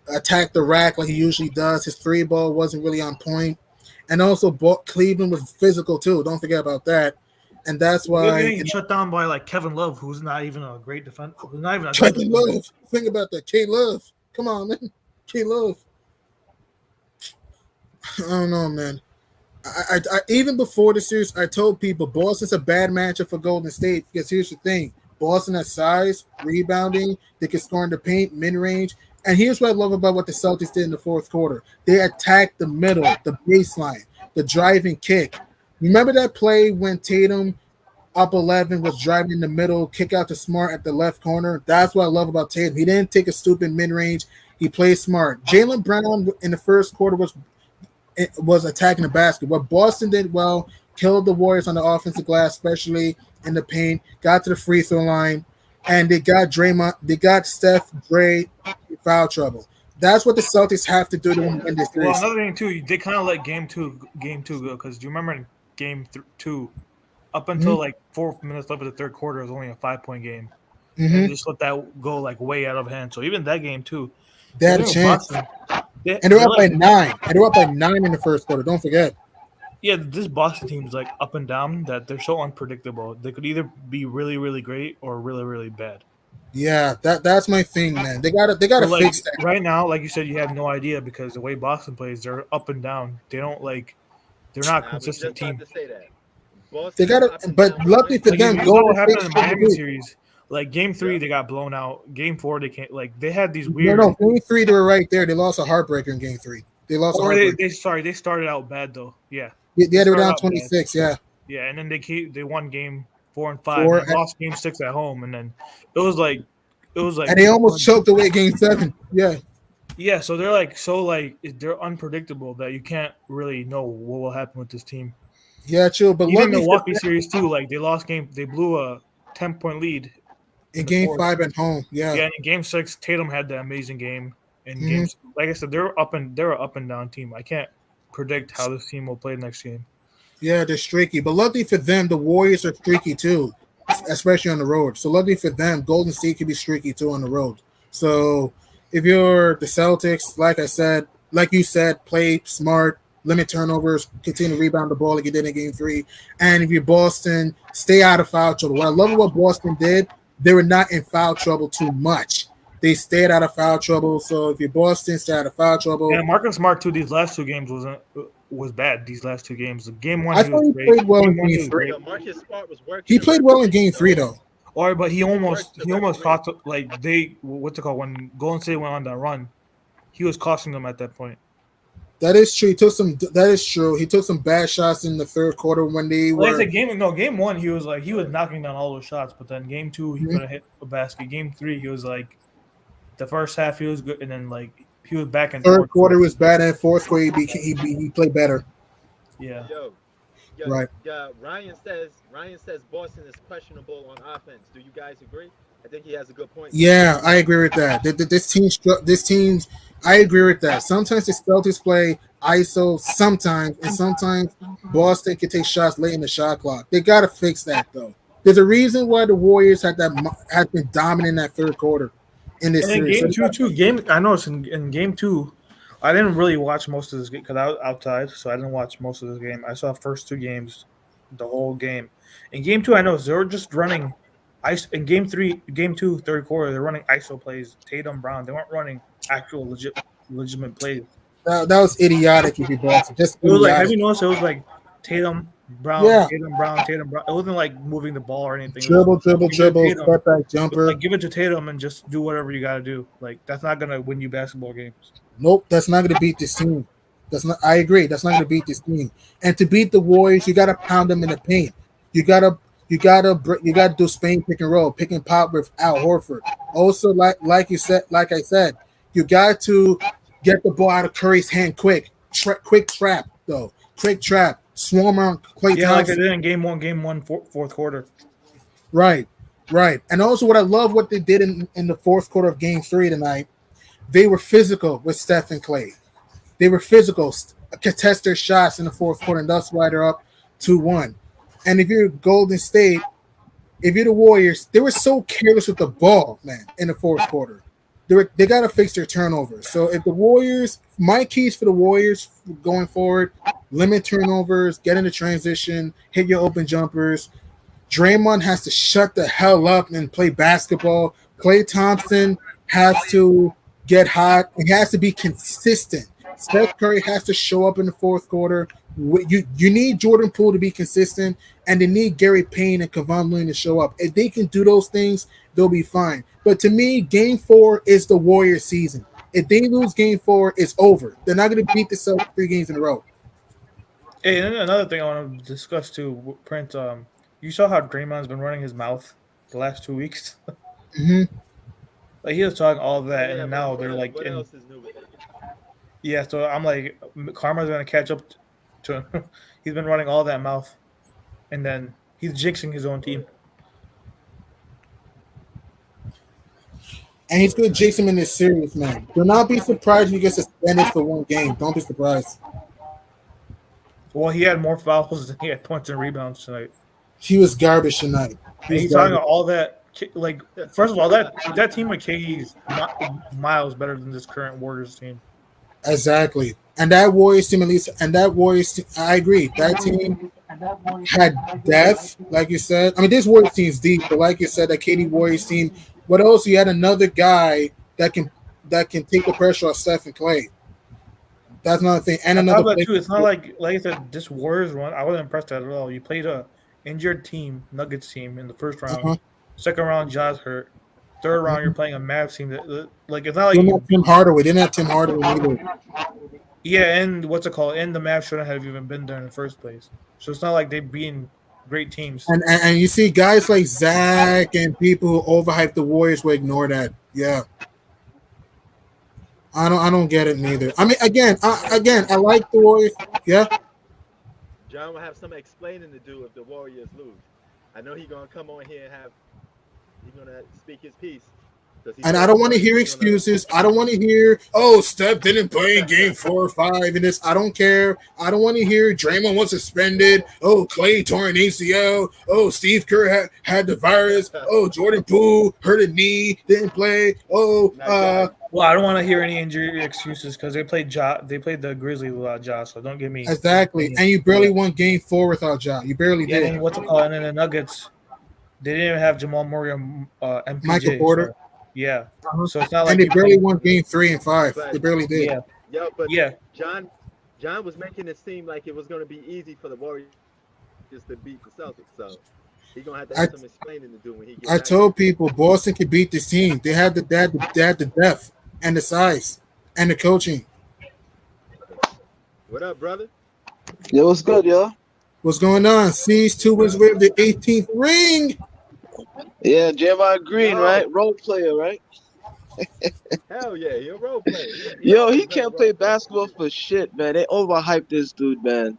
attack the rack like he usually does. His 3-ball wasn't really on point. And also, Cleveland was physical, too. Don't forget about that. And that's why They're getting shut down by like Kevin Love, who's not even a great defender. Who's not even a Kevin Love. Think about that. K Love. Come on, man. K Love. I don't know, man. I even before the series, I told people Boston's a bad matchup for Golden State because here's the thing: Boston has size, rebounding, they can score in the paint, mid-range, and here's what I love about what the Celtics did in the fourth quarter: they attacked the middle, the baseline, the driving kick. Remember that play when Tatum up 11 was driving in the middle, kick out to Smart at the left corner? That's what I love about Tatum. He didn't take a stupid mid-range. He played smart. Jaylen Brown in the first quarter was attacking the basket. What Boston did well, killed the Warriors on the offensive glass, especially in the paint, got to the free throw line, and they got Steph, Dre in foul trouble. That's what the Celtics have to do to win this Well, race. another thing too, they kind of let game two go because do you remember in game 2, up until like 4 minutes left of the third quarter, it was only a 5-point game. And they just let that go like way out of hand. So even that game too, They had a chance. Boston, And they're up by 9. And they're up by 9 in the first quarter. Don't forget. Yeah, this Boston team is like up and down that they're so unpredictable. They could either be really, really great or really, really bad. Yeah, that's my thing, man. They So gotta like fix that. right now, like you said, you have no idea because the way Boston plays, they're up and down. They don't like they're not a I was consistent just about team. to say that. They Boston is gotta, up and but down with lucky wins for and Like them, you saw Golden what State happened in the still Miami lose. series. Like game three, Yep. they got blown out. Game four, they can't like they had these No, weird no, game three they were right there. They lost a heartbreaker in game three. They lost a or heartbreaker. they started out bad though. Yeah. They Yeah, they were started down out bad. 26. Yeah, Yeah, and then they won game 4 and 5 four, and lost game 6 at home, and then it was like it was and like they almost choked away game 7. Yeah, yeah. So they're like so like they're unpredictable that you can't really know what will happen with this team. yeah, true. But Even luckily for Milwaukee series too, like they lost game, they blew a 10-point lead in in the game fourth. 5 at home. Yeah. Yeah, and in game 6, Tatum had that amazing game. In hmm games, like I said, they're an up and down team. I can't predict how this team will play next game. Yeah, they're streaky. But luckily for them, the Warriors are streaky too, especially on the road. So luckily for them, Golden State can be streaky too on the road. So if you're the Celtics, like I said, like you said, play smart, limit turnovers, continue to rebound the ball like you did in game 3. And if you're Boston, stay out of foul trouble. What I love what Boston did, they were not in foul trouble too much. They stayed out of foul trouble. So if you're Boston, stay out of foul trouble. And Marcus Smart too. These last 2 games was bad. These last 2 games. Game one I he was thought he great. played well in Game one he game was 3. great. Yo, Marcus Smart was working He the played well in referee. game 3 though. Or but he Worked the almost referee. cost like they what's it called when Golden State went on that run. He was costing them at that point. That is true. He took some. That is true. He took some bad shots in the third quarter when they Like I were. said, game one he was like he was knocking down all those shots, but then game two he couldn't hit a basket. Game three he was like the first half he was good, and then like he was back and Third forth. quarter was bad, and fourth quarter he played better. Yeah. Yo, Right. Ryan says Boston is questionable on offense. Do you guys agree? I think he has a good point. Yeah, I agree with that. This team's. I agree with that. Sometimes the Celtics play ISO, sometimes, and sometimes Boston can take shots late in the shot clock. They gotta fix that though. There's a reason why the Warriors had been dominant in that third quarter in this And then series. So game two, too. I noticed in game two, I didn't really watch most of this game because I was outside, so I didn't watch most of this game. I saw first 2 games, the whole game. In game two, I noticed they were just running ice. In game two, third quarter, they're running ISO plays. Tatum, Brown, they weren't running actual legitimate plays. that was idiotic if you Boston. Just It was like, have idiotic. you noticed? It was like Tatum, Brown, Yeah. Tatum, Brown, Tatum, Brown. It wasn't like moving the ball or anything. It was Dribble, dribble, give it to dribble, Tatum. step back jumper. Like give it to Tatum and just do whatever you got to do. Like that's not gonna win you basketball games. Nope, that's not going to beat this team. That's not. I agree. That's not going to beat this team. And to beat the Warriors, you got to pound them in the paint. You gotta do Spain pick and roll, pick and pop with Al Horford. Also, like I said, you got to get the ball out of Curry's hand quick. Quick trap though. Quick trap. Swarm on Klay Yeah, like they Thompson. did in game one, fourth quarter. Right, right. And also, what I love what they did in the fourth quarter of Game 3 tonight. They were physical with Steph and Clay. They were physical, contest their shots in the fourth quarter, and that's why they're up 2-1. And if you're Golden State, if you're the Warriors, they were so careless with the ball, man, in the fourth quarter. They got to fix their turnovers. So if the Warriors, my keys for the Warriors going forward, limit turnovers, get into transition, hit your open jumpers. Draymond has to shut the hell up and play basketball. Klay Thompson has to get hot. He has to be consistent. Steph Curry has to show up in the fourth quarter. You need Jordan Poole to be consistent, and they need Gary Payne and Kevon Looney to show up. If they can do those things, they'll be fine. But to me, Game 4 is the Warriors' season. If they lose Game 4, it's over. They're not going to beat the Celtics 3 games in a row. Hey, and another thing I want to discuss too, Prince. You saw how Draymond's been running his mouth the last 2 weeks. Mm-hmm. Like he was talking all that, Yeah, and but now they're like, what else is new with it? yeah. So I'm like, Karma's gonna catch up to him. He's been running all that mouth, and then he's jinxing his own team. And he's going to jinx him in this series, man. Do not be surprised if you get suspended for one game. Don't be surprised. Well, he had more fouls than he had points and rebounds tonight. He was garbage tonight. And he's talking about all that. Like, first of all, that team with KD is miles better than this current Warriors team. Exactly. And that Warriors team, at least, and that Warriors, I agree. That team had depth, like you said. I mean, this Warriors team is deep, but like you said, that KD Warriors team. What else? You had another guy that can take the pressure off Steph and Clay. That's another thing, and On top another of that play. too, it's not like I said, this Warriors run. I wasn't impressed at all. You played a injured team, Nuggets team in the first round. Uh-huh. Second round, Jaws hurt. Third round, you're Mhm. playing a Mavs team that like it's not like Didn't you. have Tim Hardaway. Didn't have Tim Hardaway either. Yeah, and what's it called? And the Mavs shouldn't have even been there in the first place. So it's not like they being great teams. And you see guys like Zach and people who overhype the Warriors will ignore that. Yeah, I don't get it neither. I mean, I like the Warriors. Yeah, John will have some explaining to do if the Warriors lose. I know he's gonna come on here and he's gonna speak his piece because he and I said the don't want to Warriors hear is gonna. excuses. I don't want to hear, oh, Steph didn't play in game 4 or 5 and this. I don't care. I don't want to hear Draymond was suspended. Oh, Clay tore an ACL. Oh, Steve Kerr had the virus. Oh, Jordan Poole hurt a knee, didn't play. Oh, Well, I don't want to hear any injury excuses because they played They played the Grizzlies without Josh, so don't get me exactly. And you barely won game 4 without Ja. You barely Yeah, did. and what's it called? And then the Nuggets, they didn't even have Jamal Murray or MPJ. Michael Porter. So, yeah, Uh-huh. so it's not And like they you barely played. won game 3 and 5. They But barely did. Yeah, yeah, but yeah. John John was making it seem like it was gonna be easy for the Warriors to beat the Celtics. So he's gonna have to I have some explaining to do when he get I back there. told people Boston could beat this team. They had the depth and the size and the coaching. What up, brother? Yo, what's good, yo? What's going on? Seas 2 wins with the 18th ring. Yeah, Javon Green, Yo, right? Role player, right? hell yeah, he a role player. He Yo, always he been a can't role play player. basketball for shit, man. They overhyped this dude, man.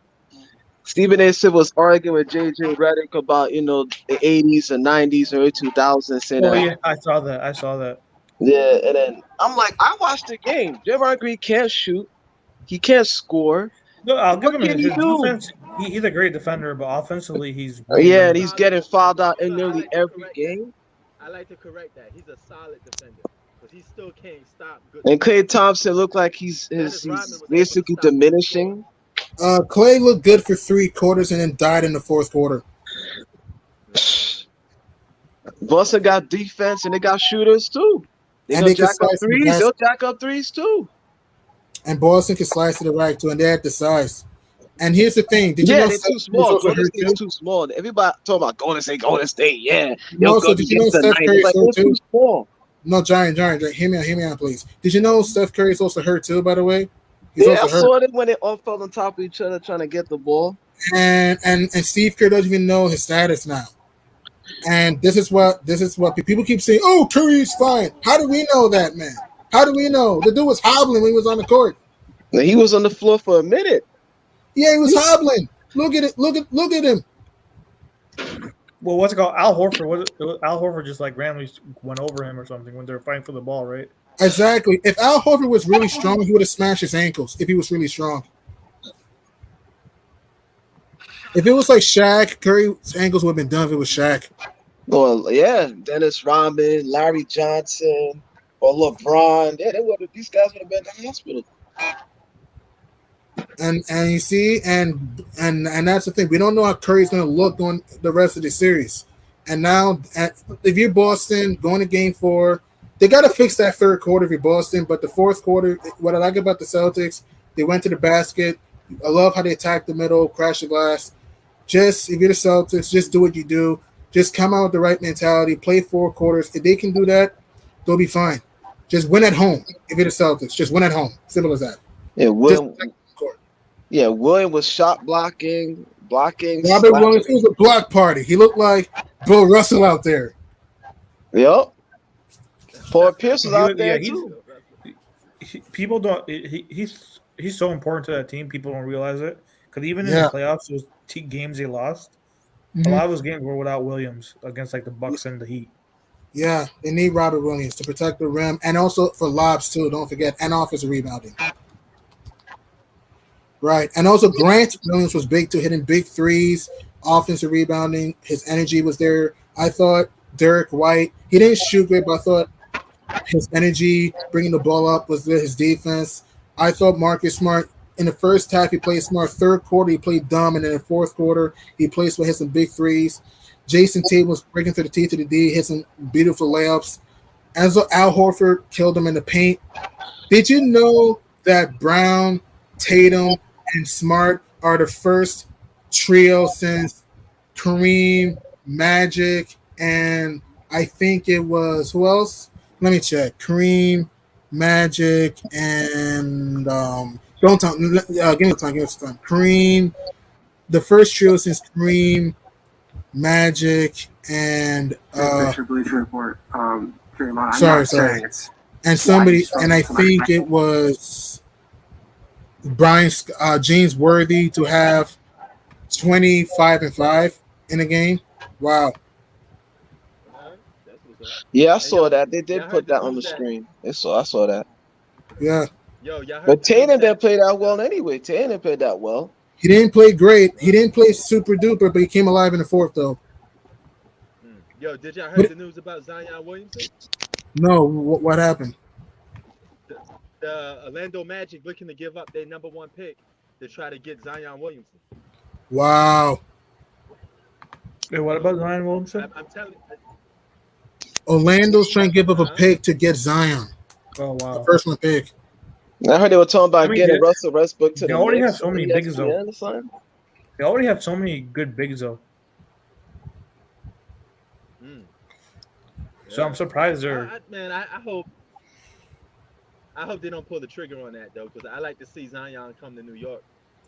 Stephen A. Smith was arguing with JJ Redick about, the 80s and 90s, early 2000s, saying Oh that, yeah, I saw that. I saw that. yeah, and then I'm like, I watched the game. Javon Green can't shoot. He can't score. No, I'll give What him can he his do? defense. He's a great defender, but offensively, he's way Yeah, and limited. he's Solid getting fouled defender. out in No, I nearly like to every correct that. game. I like to correct that. He's a solid defender because he still can't stop good And Klay defenders. Thompson looked like he's Dennis he's Rodman was able to basically stop him and score. diminishing. Clay looked good for 3 quarters and then died in the 4th quarter. Boston got defense and they got shooters too. They And gonna they could jack up slice to the threes. They'll basket. jack up threes too. And Boston could slice to the right too, and they had the size. And here's the thing: did you Yeah, know they're Steph too Curry is small. also Golden hurt State's too? too small. Everybody talking about Golden State. Yeah, You know they'll also, go did you know against the Steph Curry 90s. is Like hurt they're too too? small. No, Giant, hear me out, please. Did you know Steph Curry is also hurt too? By the way, he's Yeah, I also hurt. saw it when they all fell on top of each other trying to get the ball. And Steve Kerr doesn't even know his status now. And this is what people keep saying. Oh, Curry's fine. How do we know that, man? How do we know? The dude was hobbling when he was on the court. And he was on the floor for a minute. Yeah, he was He- hobbling. Look at it. Look at him. Well, what's it called? Al Horford. Al Horford just like randomly went over him or something when they were fighting for the ball, right? Exactly. If Al Horford was really strong, he would have smashed his ankles. If he was really strong. If it was like Shaq, Curry's ankles would have been done if it was Shaq. Well, yeah, Dennis Rodman, Larry Johnson, or LeBron. Yeah, these guys would have been in the hospital. And you see, and that's the thing. We don't know how Curry's going to look on the rest of the series. And now, if you're Boston going to Game 4, they got to fix that 3rd quarter if you're Boston. But the 4th quarter, what I like about the Celtics, they went to the basket. I love how they attacked the middle, crash the glass. Just if you're the Celtics, just do what you do. Just come out with the right mentality. Play 4 quarters. If they can do that, they'll be fine. Just win at home. If you're the Celtics, just win at home. Simple as that. Yeah, Just William. protect the court. Yeah, William was shot blocking, Robert slapping. Williams, it was a block party. He looked like Bill Russell out there. Yep. Paul Pierce was He out was- there yeah, too. people don't. He's so important to that team. People don't realize it because even in Yeah. the playoffs, those games they lost, a Mhm. lot of those games were without Williams against like the Bucks and the Heat. Yeah, they need Robert Williams to protect the rim and also for lobs too. Don't forget, and offensive rebounding. Right, and also Grant Williams was big too, hitting big threes, offensive rebounding. His energy was there. I thought Derek White, he didn't shoot great, but I thought his energy, bringing the ball up, was there. His defense. I thought Marcus Smart in the first half, he played smart. Third quarter, he played dumb. And in the fourth quarter, he played smart, hit some big threes. Jason Tatum was breaking through the teeth of the D, hit some beautiful layups. As Al Horford killed him in the paint. Did you know that Brown, Tatum, and Smart are the first trio since Kareem, Magic, and I think it was who else? Let me check. Kareem, Magic, and don't tell. Give me time. Give me some time. Kareem, the first trio since Kareem, Magic, and Bleacher Report. Draymond, sorry. And somebody, and I think it was Brian James Worthy to have 25-5 in a game. Wow. Yeah, I saw that. They did put that on the screen. I saw that. Yeah. Yo, y'all heard But Tatum didn't play that well anyway. Tatum didn't play that well. He didn't play great. He didn't play super duper, but he came alive in the fourth, though. Yo, did y'all heard the news about Zion Williamson? No, what happened? The Orlando Magic looking to give up their number 1 pick to try to get Zion Williamson. Wow. Hey, what about Zion Williamson? I'm telling you. Orlando's trying to give up a pick to get Zion. Oh wow. The first one pick. I heard they were talking about getting Russell Westbrook to they the already Knicks. have so many bigs though. ESPN. They already have so many good bigs though. So I'm surprised they're. I hope they don't pull the trigger on that though, because I like to see Zion come to New York.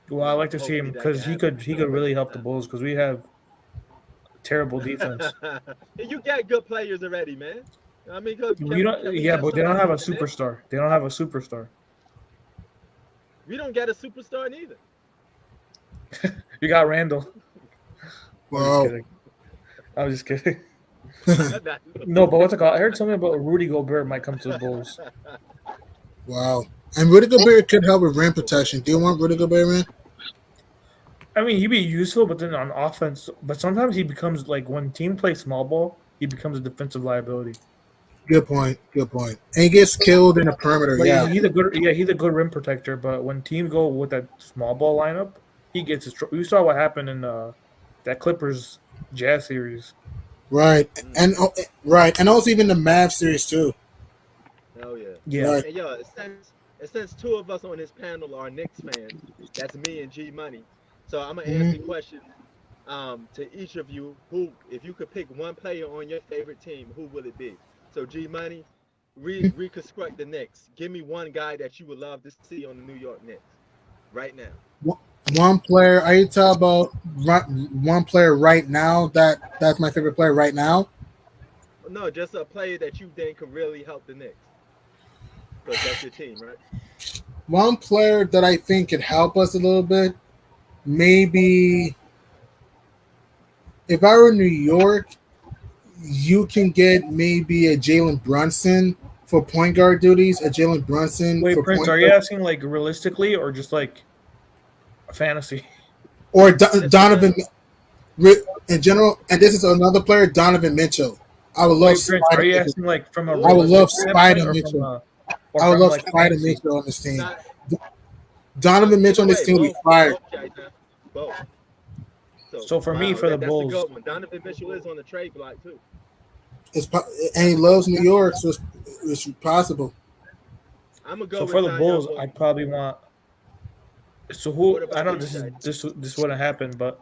Well, I like to see him because he could really help the Bulls because we have terrible defense. You got good players already, man. I mean, we don't. Yeah, but they don't have a superstar. They don't have a superstar. We don't get a superstar neither. You got Randall. Wow. I was just kidding. No, but what's it called? I heard something about Rudy Gobert might come to the Bulls. Wow. And Rudy Gobert could help with rim protection. Do you want Rudy Gobert, man? I mean, he'd be useful, but then on offense, but sometimes he becomes like when team plays small ball, he becomes a defensive liability. Good point. And he gets killed in the perimeter. But yeah, he's a good rim protector. But when teams go with that small ball lineup, he gets his. We saw what happened in that Clippers Jazz series. Right, and also even the Mavs series too. Oh yeah. Yeah. Right. And yo, since 2 of us on this panel are Knicks fans, that's me and G Money. So I'm gonna ask the question to each of you: who, if you could pick one player on your favorite team, who will it be? So G Money, reconstruct the Knicks. Give me one guy that you would love to see on the New York Knicks right now. One player. Are you talking about one player right now? That's my favorite player right now. No, just a player that you think could really help the Knicks. Because that's your team, right? One player that I think could help us a little bit. Maybe if I were New York, you can get maybe a Jalen Brunson for point guard duties. A Jalen Brunson. Wait, for Prince, point are guard. you asking like realistically or just like a fantasy? Or Donovan in general? And this is another player, Donovan Mitchell. I would love. Wait, Prince, are you asking like from a? I would love standpoint Spider or Mitchell. or I would from, love like, Spider fantasy? Mitchell on this team. Donovan Mitchell on this team will be fired. Both. So for me, for the Bulls, that's a good one. Donovan Mitchell is on the trade block too. And he loves New York, so it's possible. I'm gonna go. so with for the Zion Bulls, Williamson. I'd probably want. So who? What about I know you this wouldn't happen, but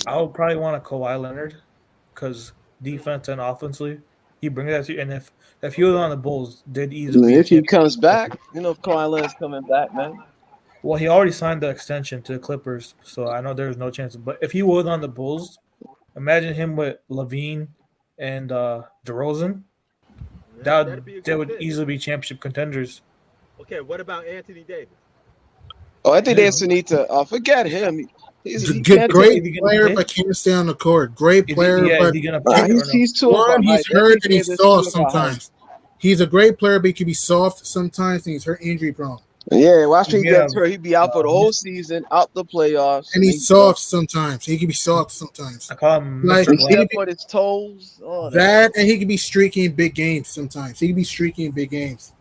I would probably want a Kawhi Leonard because defense and offensively, he brings that to you. And if he was on the Bulls, they'd easily. If he comes back, if Kawhi Leonard's coming back, man. Well, he already signed the extension to the Clippers, so I know there's no chance. But if he was on the Bulls, imagine him with Levine and DeRozan. They would easily be championship contenders. Okay, what about Anthony Davis? Oh, I think they also need to forget him. He's Great player, but can't stay on the court. Great player, but he's too he's hurt and he's soft sometimes. He's a great player, but he can be soft sometimes, and he's hurt, injury prone. Yeah, watch when he gets hurt. He'd be out for the whole season, out the playoffs. And he's soft sometimes. He can be soft sometimes. I call him like Mr. Step on his toes. That, and he can be streaky in big games sometimes. He can be streaky in big games.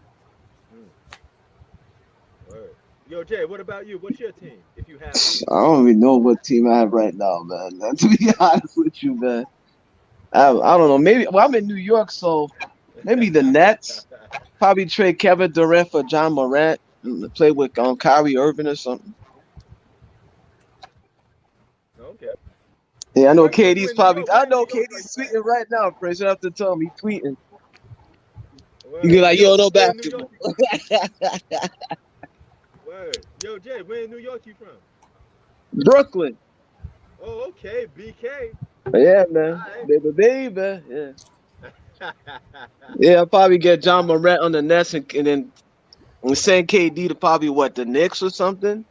Yo, Jay, what about you? What's your team? If you have I don't even know what team I have right now, man. To be honest with you, man. I don't know. Maybe I'm in New York, so maybe the Nets. Probably trade Kevin Durant for John Morant and play with Kyrie Irving or something. Okay. Yeah, I know Where you KD's in New probably. York? I Where in New know York are you KD's at? tweeting right now, Prince. You have to tell him he's tweeting. You be Word. like, yo, no Where in New York basketball. you from? Word. Yo, Jay, where in New York you from? Brooklyn. Oh, okay, BK. Yeah, All man. right. Baby. Yeah. Yeah, I'll probably get John Morant on the Nets and then send KD to probably the Knicks or something.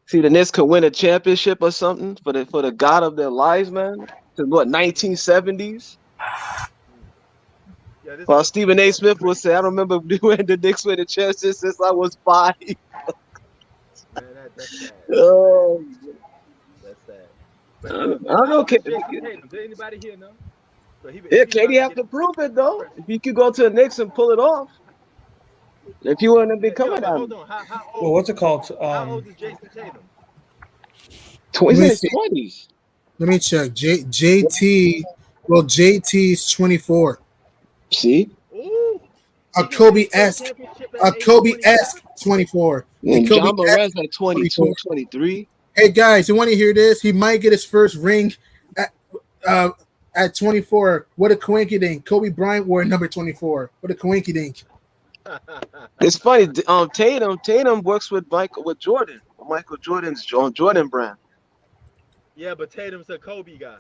See, the Knicks could win a championship or something for the god of their lives, man. To 1970s. Yeah, this While must be Stephen A. Smith would pretty say, I don't remember when the Knicks win a championship since I was 5. man. That's sad. That's sad. Oh, That's sad. I But don't know. how old is Jason Tatum? Did anybody here know? So Yeah, he's about KD to have get to his prove it though. first. If he could go to the Knicks and pull it off, if you want to Yeah, become yo, an but hold him. on. How Well, old? what's it called? How old is Jason Tatum? He's Let in me his see. 20s. Let me check. JT. Well, JT's 24. See? Ooh, A he can win his Kobe first esque. championship at A the age of Kobe 24. esque 24. A And Kobe John esque Morant's like 22, 24. 23. Hey guys, you want to hear this? He might get his first ring at uh, at 24. What a coinky dink. Kobe Bryant wore number 24. What a coinky dink. It's funny. Tatum works with Jordan, Michael Jordan's Jordan brand. Yeah, but Tatum's a Kobe guy.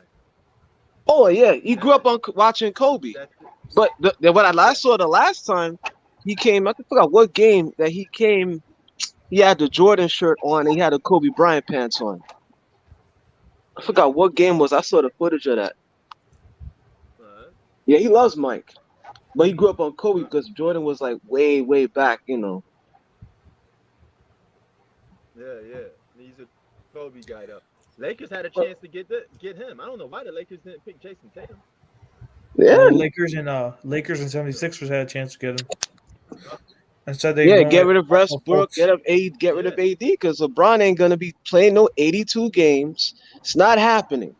Oh yeah, he grew up on watching Kobe. That's But what I yeah. last saw the last time he came, I forgot what game that he came. He had the Jordan shirt on. And he had the Kobe Bryant pants on. I forgot what game was. I saw the footage of that. Uh, Yeah, he loves Mike, but he grew up on Kobe because Jordan was like way, way back. yeah. He's a Kobe guy though. Lakers had a chance to get him. I don't know why the Lakers didn't pick Jason Tatum. Well, Yeah, the Lakers and 76ers had a chance to get him. Instead, they yeah. went Get with rid of Markel Westbrook. Fultz. Get rid Yeah. of AD because LeBron ain't gonna be playing no 82 games. It's not happening.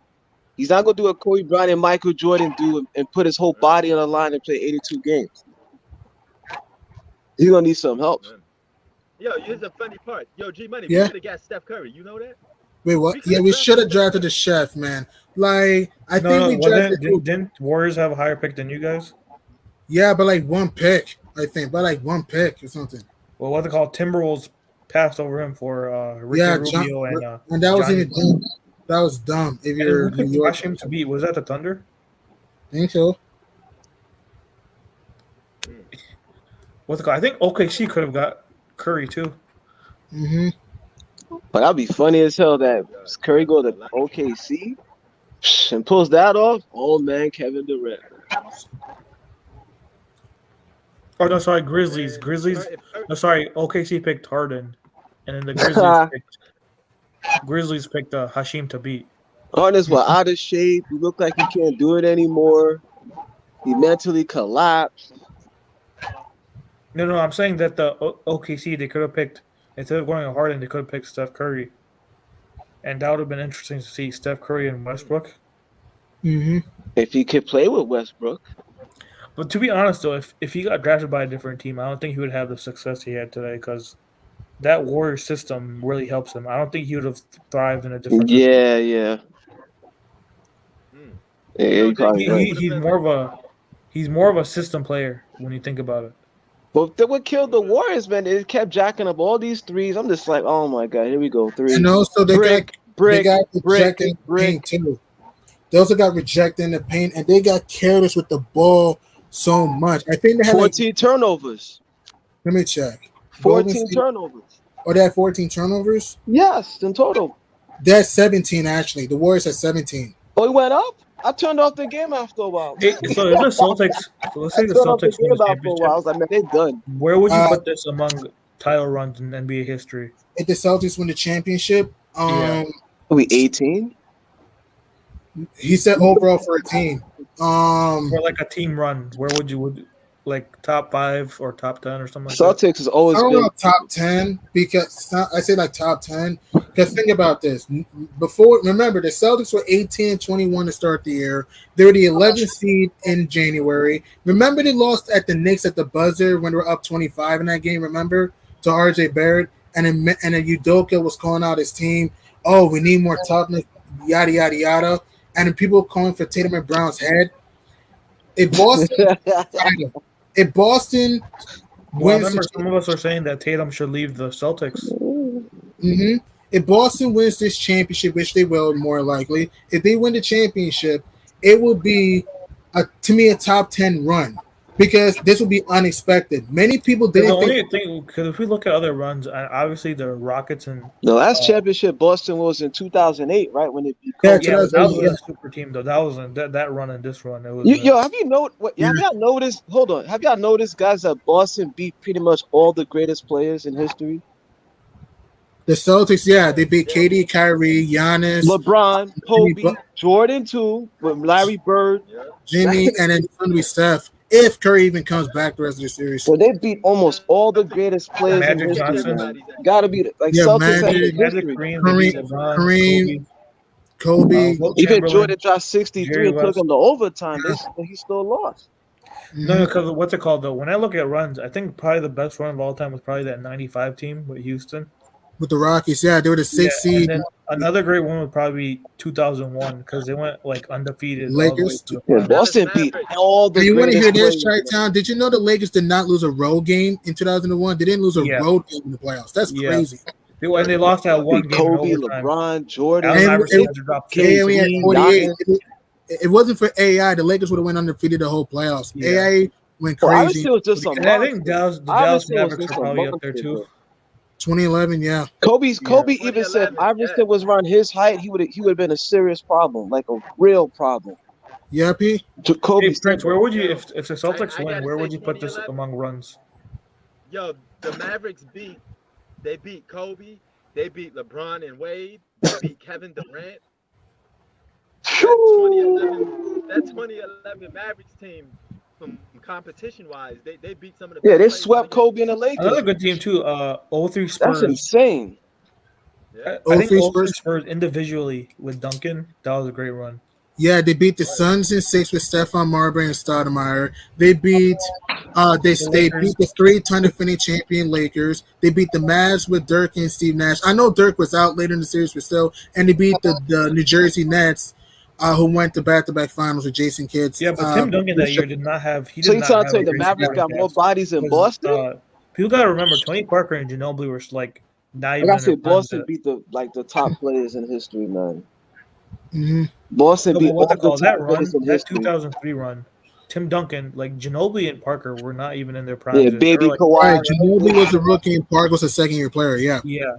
He's not gonna do what Kobe Bryant and Michael Jordan do and put his whole Uh, body on the line and play 82 games. He's gonna need some help. Yo, here's a funny part. Yo, G Money, we Yeah. should have got Steph Curry. You know that? Wait, We what? could Yeah, have we drafted should have Steph drafted Curry. the chef, man. Like, I think No, we drafted. didn't Warriors have a higher pick than you guys? Yeah, but like one pick, I think. But like one pick or something. Well, what they call Timberwolves passed over him for Ricky Yeah, John, Rubio and and that was Johnny. even dumb. That was dumb. If And then you're who New picked York, Hashim to beat? Was that the Thunder? I think so. What's it called? I think OKC could have got Curry too. Mm-hmm. But that'd be funny as hell that Curry go to OKC and pulls that off. Oh man, Kevin Durant. Oh no, sorry, Grizzlies. Man, No, sorry, OKC picked Harden, and then the Grizzlies picked Hashim to beat. Artists were out of shape. He looked like he can't do it anymore. He mentally collapsed. No, I'm saying that the OKC they could have picked instead of going to Harden, they could have picked Steph Curry, and that would have been interesting to see Steph Curry and Westbrook. Mm-hmm. If he could play with Westbrook. But to be honest, though, if he got drafted by a different team, I don't think he would have the success he had today because that Warrior system really helps him. I don't think he would have thrived in a different system. Yeah. Yeah, You know, you probably Jay, right. He's more of a system player when you think about it. But what killed the Warriors, man, it kept jacking up all these threes. I'm just like, oh my god, here we go. Three. And also they brick, got rejected in the brick. paint too. They also got rejected in the paint, and they got careless with the ball so much. I think they had 14 turnovers. Let me check. 14 turnovers. Or they had 14 turnovers? Yes, in total. That's 17 actually. The Warriors had 17. Oh, it went up? I turned off the game after a while. So if the Celtics, so let's say the Turned off the Celtics win game the after a while. I was championship, like, man, they done. where would you put this among title runs in NBA history? If the Celtics win the championship, Yeah. Are we 18? he said overall for a team. For like a team run, where would like top 5 or top 10 or something like that? Celtics has I always don't been. know top 10 because I say like top 10 because think about this. Before, remember the Celtics were 18-21 to start the year. They were the 11th seed in January. Remember they lost at the Knicks at the buzzer when they were up 25 in that game. Remember to RJ Barrett and then Udoka was calling out his team. Oh, we need more toughness. Yada yada yada. And then people calling for Tatum and Brown's head. If Boston, if Boston Well, I wins remember the some of us were saying that Tatum should leave the Celtics. If Boston wins this championship, which they will more likely, if they win the championship, it will be to me a top 10 run because this will be unexpected. Many people The didn't think only thing, because if we look at other runs, obviously the Rockets and The last championship Boston was in 2008, right when they beat Yeah, Kobe. yeah, but that was yeah. a super team though. That wasn't that run and this run. It was Yo, have you have y'all noticed? Hold on, have y'all noticed, guys, that Boston beat pretty much all the greatest players in history? the Celtics, they beat KD, Kyrie, Giannis, LeBron, Jimmy, Kobe, Jordan too, with Larry Bird. Jimmy, and then finally Steph. If Curry even comes back the rest of the series, So they beat almost all the greatest players in Magic history, Johnson. man. Gotta be like Yeah, Celtics have Magic, history. Kareem, Kareem, they beat LeBron, Kareem, Kobe. Wilt Even Chamberlain, Jordan dropped 63 Jerry and took West. them to overtime. He still lost. No, because what's it called though? When I look at runs, I think probably the best run of all time was probably that '95 team with Houston. With the Rockies, they were the sixth And seed. then another great one would probably be 2001 because they went like undefeated all the way Lakers. to the Yeah, finals. Boston beat all the Do you want to greatest hear this, players. Chi-Town? Did you know the Lakers did not lose a road game in 2001? They didn't lose a Yeah. road game in the playoffs. That's Yeah. crazy. And they lost that one Beat game in Kobe, overtime. LeBron, Jordan, Allen And Iverson it- had to drop KD, 50. AI had Giannis. 48. It wasn't for AI. The Lakers would have went undefeated the whole playoffs. Yeah. AI went Well, crazy. Iverson was just a And I think monster. the Dallas Iverson was Mavericks just are a probably up there monster, too. bro. 2011, yeah. Kobe Yeah. even said if Iverson was around his height, he would have been a serious problem, like a real problem. Yeah, P. Kobe Hey, said Prince, that. where would you, if the Celtics I win, gotta where say would you put this 2011? among runs? Yo, the Mavericks beat Kobe, they beat LeBron and Wade, they beat Kevin Durant. That 2011 Mavericks team, from competition wise, they beat some of the Yeah, best they players swept in the Kobe and the history. Lakers. Another good team too. 03 Spurs. That's insane. Yeah. I think 03 03 Spurs individually with Duncan, that was a great run. Yeah, they beat the Suns in 6 with Stephon Marbury and Stoudemire. They beat they Lakers. beat the 3-time defending champion Lakers. They beat the Mavs with Dirk and Steve Nash. I know Dirk was out later in the series, but still, and they beat the New Jersey Nets, who went to back-to-back finals with Jason Kidd. Yeah, but Tim Duncan that year did not have. He So did you not trying to have tell a me the great Mavericks got supporting more cast. bodies in Because, Boston? People got to remember Tony Parker and Ginobili were like not Like even. I in their said, prime Boston yet. beat the top players in history, man. Mm-hmm. Boston No, beat but all what's it the called? top That players run, in that history. 2003 run, Tim Duncan, like Ginobili and Parker were not even in their Yeah, primes. They baby were like, Kawhi. Right, Ginobili was a rookie and Park was a second-year player. Yeah, yeah.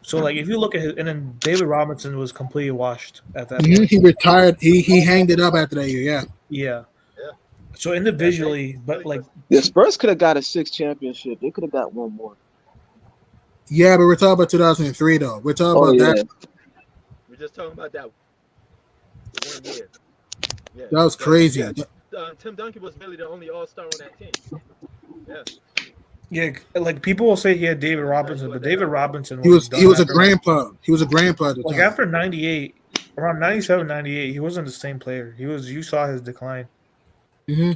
So like if you look at his, and then David Robinson was completely washed at that Mhm. point. He retired. He hanged it up after that year. Yeah. Yeah. Yeah. So individually, but like The Spurs could have got a 6th championship. They could have got one more. Yeah, but we're talking about 2003 though. We're talking Oh about yeah. that. We're just talking about that 1 year. Yeah. That was So, crazy. yeah, Tim Duncan was really the only All-Star on that team. Yeah. yeah, like people will say he had David Robinson, but David Robinson He was done he was a after, grandpa. He was a grandpa at the like time. after 98, around 97, 98, he wasn't the same player. You saw his decline. Hmm.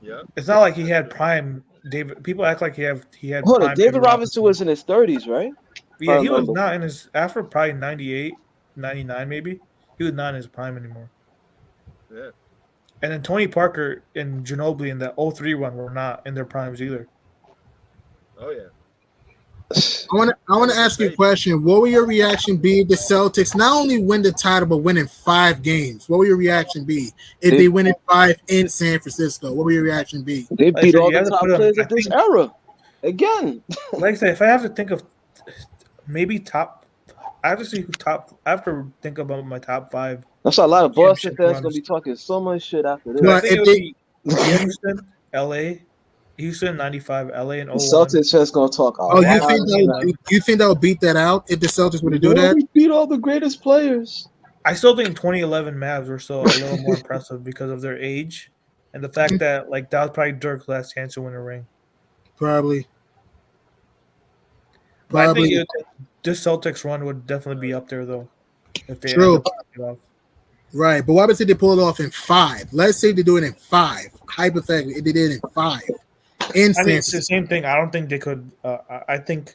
Yeah. It's not like he had prime David. People act like he had Hold on, prime David Robinson was in his 30s, right? Yeah, I he was remember. not in his after probably 98, 99 maybe. He was not in his prime anymore. Yeah. And then Tony Parker and Ginobili in that 03 run were not in their primes either. Oh yeah. I want to ask you a question. What will your reaction be if the Celtics not only win the title but win in 5 games? What will your reaction be if they win in 5 in San Francisco? What will your reaction be? They Like I beat said, all you the have to top put 'em- players I of this think- era. Again. Like I said, if I have to think of maybe top, I have to see who top. I have to think about my top 5. That's why a lot of Boston Championship fans runs. gonna be talking so much shit after this. But I Well, think if it would they- be Houston, LA, Houston 95, LA and The 01. Celtics fans gonna talk. Oh, Yeah, you think that would beat that out if the Celtics were to do that? We beat all the greatest players. I still think 2011 Mavs were still a little more impressive because of their age. and the fact that like that was probably Dirk's last chance to win a ring. Probably. But I think this Celtics run would definitely be up there though if they True. end up pulling it off. Right, but what happens if they pull it off in 5? Let's say they do it in 5. Hypothetically, if they did it in 5 I mean, it's the instances. same thing. I don't think they could. I think,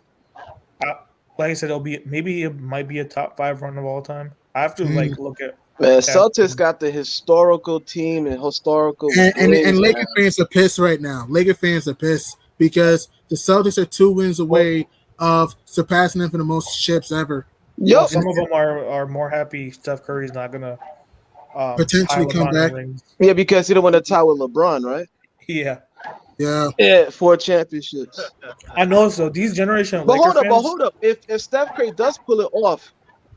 like I said, it might be a top 5 run of all time. I have to like look at. Man, Celtics got the historical team and historical. And Laker fans are pissed right now. Laker fans are pissed because the Celtics are 2 wins away of surpassing them for the most chips ever. Yup. Some of them are more happy Steph Curry's not gonna Potentially come back. rings. Yeah, because he don't want to tie with LeBron, right? Yeah, Yeah. 4 championships. I know. So these generation But Laker fans, hold up. If Steph Curry does pull it off,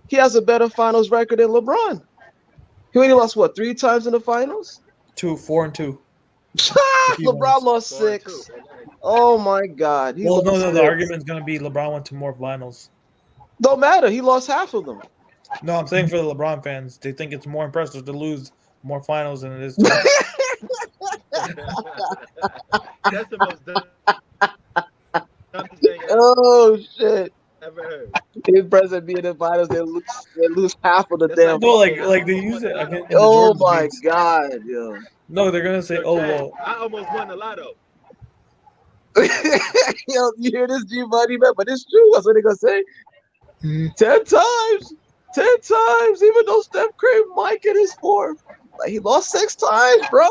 he has a better finals record than LeBron. He only lost 3 times in the finals? 4 and 2. LeBron lost 6. Oh my God. Well, no. The argument's gonna be LeBron went to more finals. Don't matter. He lost half of them. No, I'm saying for the LeBron fans, they think it's more impressive to lose more finals than it is. That's the most dumbest thing Oh shit. I've ever heard. His president be in the finals, they lose half of the That's damn. No, like they use it again. in the Oh Jordan my games. God, yo. No, they're gonna say, "Oh Hey, well." I almost won the lotto. Yo, you hear this, G Money, man? But it's true. That's what they're gonna say. Mhm. 10 times. 10 times. Even though Steph Curry might get his 4th. Like he lost 6 times, bro.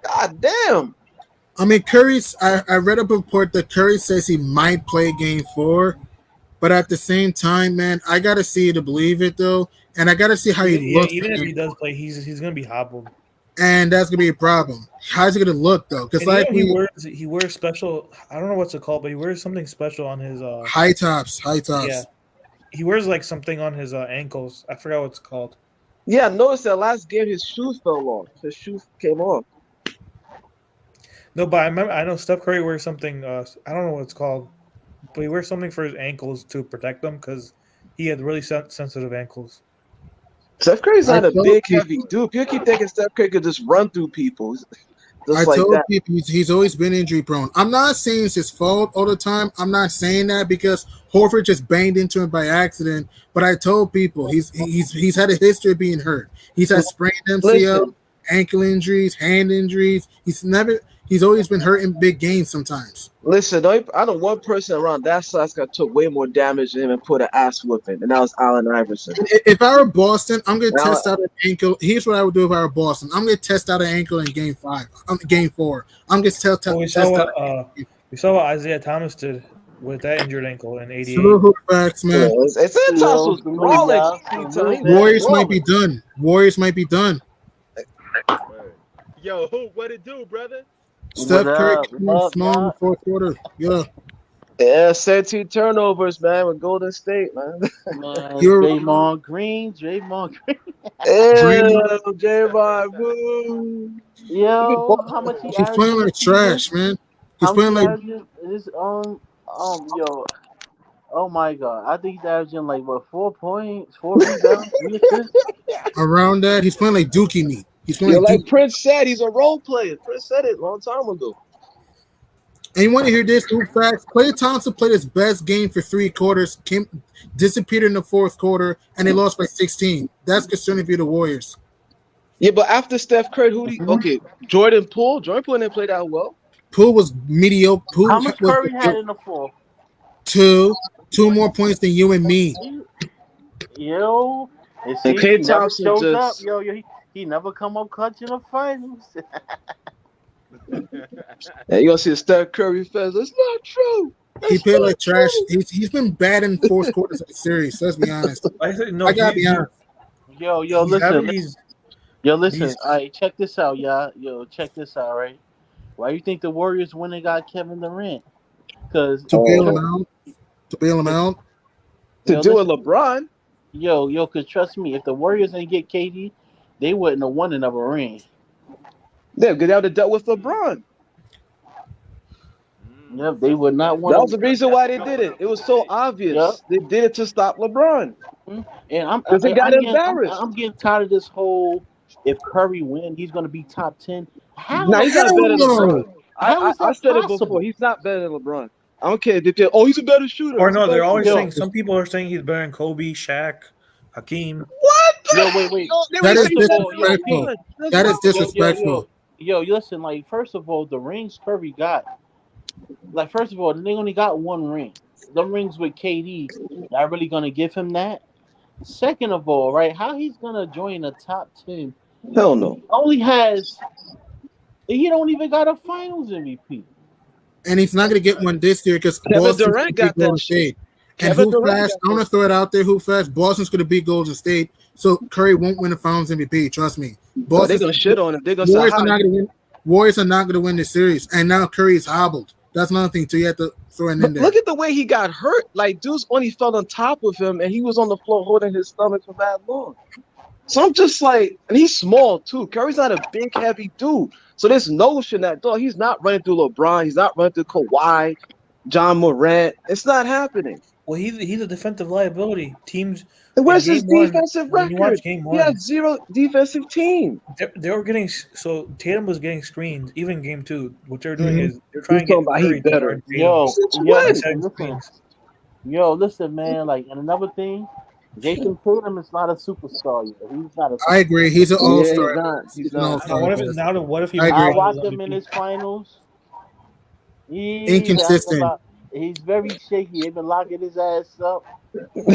God damn. I mean, I read a report that Curry says he might play game 4, but at the same time, man, I got to see it to believe it, though. And I got to see how he Yeah, looks. even if he does play, he's gonna be hobbled. And that's going to be a problem. How's he going to look, though? Because And like he wears special. I don't know what's it called, but he wears something special on his. high tops. Yeah, he wears like something on his ankles. I forgot what it's called. Yeah, notice that last game his shoes fell off. His shoes came off. No, but I know Steph Curry wears something. I don't know what it's called, but he wears something for his ankles to protect them because he had really sensitive ankles. Steph Curry's not I a told big, you- heavy dude. People keep thinking Steph Curry could just run through people. Just I like told that. people he's always been injury prone. I'm not saying it's his fault all the time. I'm not saying that because Horford just banged into him by accident. But I told people he's had a history of being hurt. He's had sprained MCL, Listen. ankle injuries, hand injuries. He's always been hurt in big games sometimes. Listen, I know one person around that size that took way more damage than him and put an ass whooping, and that was Allen Iverson. If I were Boston, I'm gonna Now- test out an ankle. Here's what I would do if I were Boston. I'm gonna test out an ankle in game 4. I'm gonna test Well, out. we saw what Isaiah Thomas did with that injured ankle in '88. Facts, man. It's was brawling. Warriors might be done. Warriors might be done. Yo, what it do, brother? Steph What Curry up? came What in up, small in the Doc? fourth quarter. Yeah. Yeah, 17 turnovers, man, with Golden State, man. Man, You're- Draymond Green. Yeah, Draymond- J-Rod, woo. Yo, how much he He's playing like trash, man. He's playing like this yo. Oh my God, I think he's averaging like what 4 points, 4 rebounds, 3 assists. around that. He's playing like Dookie me. He's playing Yo, like like Dookie. Prince said, he's a role player. Prince said it a long time ago. And you want to hear this? Hoop facts. Klay Thompson played his best game for 3 quarters, disappeared in the fourth quarter, and they lost by 16. That's concerning for the Warriors. Yeah, but after Steph Curry, okay, Jordan Poole didn't play that well. Poole was mediocre. Poole How much was Curry had in the fourth? two more points than you and me. Yo, and And see, Klay he never Thompson shows just- up. Yo, he never come up clutch in the finals. And you gonna see the Steph Curry fans. It's not true. He played like trash. He's been bad in fourth quarters of the series. Let's be honest. I said, no, I gotta be honest. Yo, he's listen. he's- Listen. he's- All right, check this out, y'all. Yo, check this out, right? Why you think the Warriors when they got Kevin Durant? Because To bail him out. To bail him out. To Yo, do listen. with LeBron. Yo, cause trust me, if the Warriors didn't get KD, they wouldn't have won another ring. Yeah, because they would have dealt with LeBron. Yep, they would not want. That was the reason why they did it. It was so obvious. Yep. They did it to stop LeBron. And I'm 'Cause they got I'm getting- embarrassed. I'm getting tired of this whole. If Curry win, he's going to be top 10. How Nah, is he's that? not Hell better than no. LeBron. How is I that said it before. possible? He's not better than LeBron. I don't care if they say, oh, he's a better shooter. Or He's a no, they're better always shooter. Yo, saying some people are saying he's better than Kobe, Shaq, Hakeem. What? yo, wait. Yo, they That always is say First he's of better all, than yo, disrespectful. P, LeBron. That's That is wrong. disrespectful. you listen. Like, first of all, the rings Curry got. Like, first of all, they only got one ring. Them rings with KD, y'all really gonna give him that? Second of all, right? How he's gonna join the top 10? Hell no. Only has he don't even got a Finals MVP. And he's not going to get one this year because Kevin Boston's going to Durant beat got that Golden shit. State. And Kevin who Durant fast? got I'm going that to throw it out there. Who fast? Boston's going to beat Golden State. So Curry won't win the Finals MVP. Trust me. Oh, they're Boston's gonna shit on him. They're gonna say, Warriors "How are not you?" going to win. Warriors are not going to win this series. And now Curry is hobbled. That's another thing too. You have to throw it in there. Look at the way he got hurt. Like dudes only fell on top of him, and he was on the floor holding his stomach for that long. So I'm just like, and he's small too. Curry's not a big, heavy dude. So this notion that dog, he's not running through LeBron, he's not running through Kawhi, John Morant. It's not happening. Well, he's a defensive liability. Teams And in where's his game one, defensive when you watch record? game He one, has zero defensive team. they were getting so Tatum was getting screens. Even game two, what they're doing Mhm. is they're He's trying to talking get about he Curry to better. guard Tatum Since Yo, by when? setting listen, screens. listen, man. Like, and another thing, Jason Tatum is not a superstar yet. He's not a I superstar. agree. He's an Yeah, he's all-star. not. He's He's an not. Now all-star. what if Yes. what if he I wins I agree. Finals watched him in MVP? his finals. Yeah, I ain't gonna Inconsistent. lie. He's very shaky. They've been locking his ass up.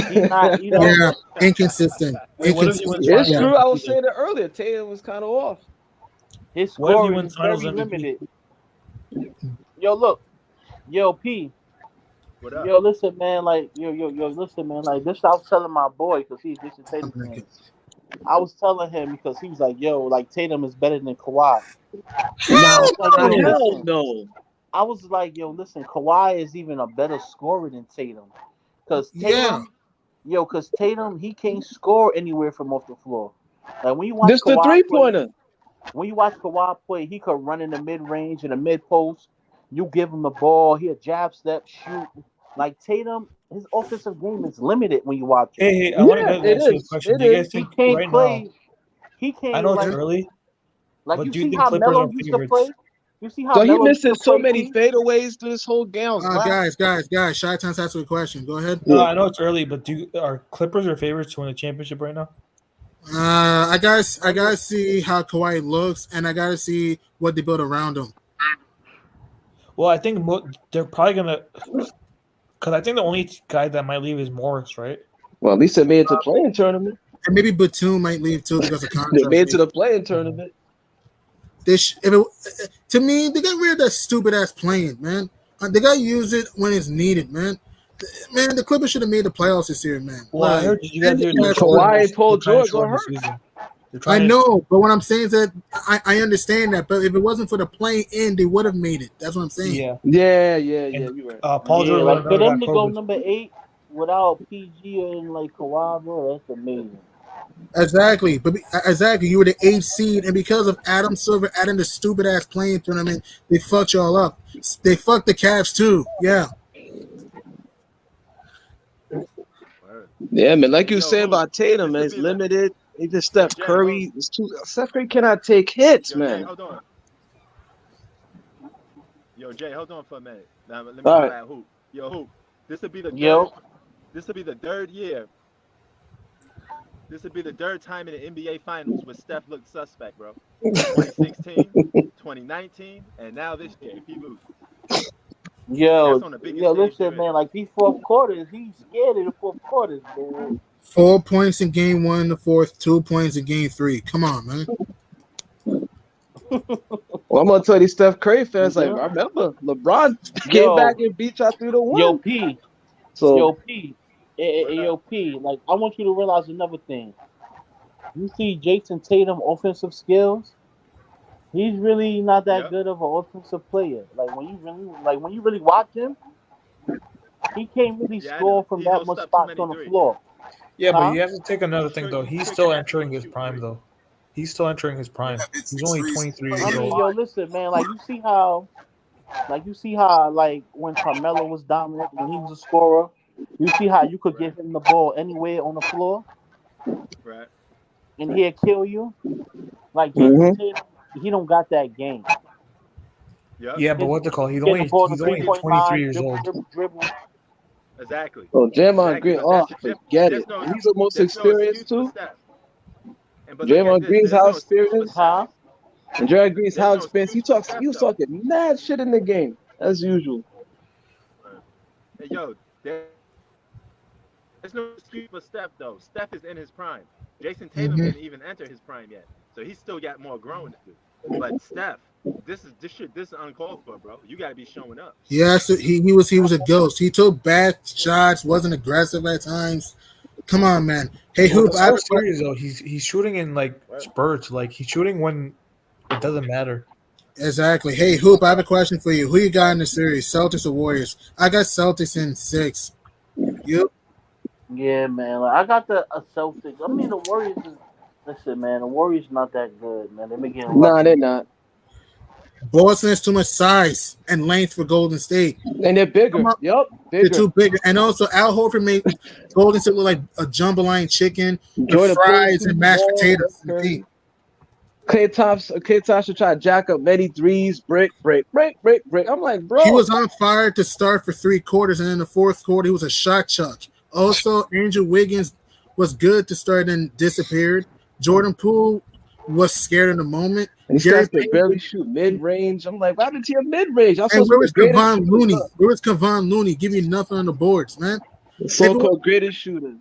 He's not, Yeah. Inconsistent. Wait, what if he wins Inconsistent. It's Finals Yeah. true. I was MVP though? saying it earlier. Tatum was kind of off. his What if he scoring wins is Finals very MVP? limited. Yo, look, yo, P, What up? yo, listen, man. Like, yo, listen, man. Like, this I was telling my boy because he's a Jason Tatum fan. I was telling him because he was like, yo, like Tatum is better than Kawhi. I Nah, was like, yo, hell listen. no. I was like, yo, listen, Kawhi is even a better scorer than Tatum. Cause Yeah. Tatum, he can't score anywhere from off the floor. Like Just the 3-pointer. when you watch Kawhi play, he could run in the mid range and the mid post. You give him the ball, he'll jab step, shoot. Like Tatum, his offensive game is limited when you watch him. Hey, I want to Yeah, guys it ask you a is. question. It Do you guys is. He think can't right now? play. He I can't know it's like early, but you do you see think how Clippers Melo are used to play. favorites? You see how So he Melo used missing to so play. many P? fadeaways through this whole game. I was laughing. Guys. Shy Times asked you a question. Go ahead. No, Yeah. I know it's early, but are Clippers are favorites to win the championship right now? I gotta see how Kawhi looks, and I gotta see what they build around him. Well, I think they're probably gonna, because I think the only guy that might leave is Morris, right? Well, at least they made it to playing tournament. And maybe Batum might leave too because of They made it contract. to the playing tournament. To me, they got rid of that stupid ass playing, man. They gotta use it when it's needed, man. Man, the Clippers should have made the playoffs this year, man. Well, I heard. Did you guys hear they're Kawhi and Paul trying to George are shorten the hurt. season? They're I trying to. know, but what I'm saying is that I understand that, but if it wasn't for the play in, they would have made it. That's what I'm saying. Yeah, Yeah, and you're right. Paul Yeah, George like for never got them to go COVID. number 8 without PG and like Kawhi, bro, that's amazing. Exactly, but exactly, you were the 8th seed, and because of Adam Silver adding the stupid ass playing tournament, they fucked y'all up. They fucked the Cavs too. Yeah. Yeah, man. Like you Yo, said about Tatum, man, this it's would be the- limited. Even Steph Jay, Curry, Steph Curry cannot take hits, Yo, Jay, man. hold on. Yo, Jay, hold on for a minute. Now, let me All go right. at Hoop. Yo, Hoop. This would be the Yo. third. This would be the third year. This would be the third time in the NBA Finals where Steph looked suspect, bro. 2016, 2019, and now this year, if he loses. Yo, That's on the biggest stage listen, there man, is. like these fourth quarters, he's scared of the fourth quarters, man. 4 points in game 1 in the fourth, 2 points in game 3. Come on, man. Well, I'm gonna tell these Steph Curry fans, like, Yeah. I remember LeBron came Yo. back and beat y'all 3-1. Yo, P, So yo, P, yo, P. Like, I want you to realize another thing. You see Jason Tatum offensive skills. He's really not that Yep. good of an offensive player. Like when you really watch him, he can't really Yeah, I score know. from He that hosts much up too spots many on the threes. floor. Yeah, Huh? but you have to take another thing though. He's still entering his prime though. He's still entering his prime. He's only 23 I years mean, old. yo, listen, man. Like you see how, like when Carmelo was dominant, when he was a scorer, you see how you could give him the ball anywhere on the floor Right. and he'll kill you. Like Jason Tatum, he don't got that game. Yep. Yeah, but what they call? He's Get the only ball to he's only 3-point 23 line, years dribble, old. dribble, dribble. Exactly. Oh, Draymond Exactly. Green. But Oh, that's the difference. forget There's it. no He's the most there's no experienced excuse for too. Steph. But look at Draymond this. Green's There's how no excuse for experienced. Steph. Huh? And Draymond Green's There's how no experienced. excuse for Steph He was though. talking mad shit in the game as usual. Hey, yo, there's no excuse for Steph though. Steph is in his prime. Jason Tatum Mhm. didn't even enter his prime yet, so he's still got more growing to do. But Steph, this is uncalled for, bro. You gotta be showing up. Yeah, so he was a ghost. He took bad shots, wasn't aggressive at times. Come on, man. Hey, Well, Hoop, this whole series though, he's shooting in like spurts. Like he's shooting when it doesn't matter. exactly. Hey, Hoop, I have a question for you. Who you got in the series, Celtics or Warriors? I got Celtics in 6. You? Yeah, man. Like, I got the Celtics. I mean, the Warriors is. Listen, man. The Warriors not that good, man. They've been getting Nah, lucky. they're not. Boston has too much size and length for Golden State. And they're bigger. Come on. Yup, They're bigger. too big. And also, Al Horford made Golden State look like a jambalaya chicken with Jordan fries Poole, and mashed Wall, potatoes. Curry. And tea. Klay Thompson try to jack up many threes, break. I'm like, bro. He was on fire to start for 3 quarters, and in the fourth quarter, he was a shot chuck. Also, Andrew Wiggins was good to start and disappeared. Jordan Poole was scared in the moment. And he Gary starts to Payton- barely shoot mid range. I'm like, what happened to your mid range? I'm And supposed where to be was the greatest Kevon shooter. Looney? Where was Kevon Looney? Give you nothing on the boards, man. The so-called greatest shooters.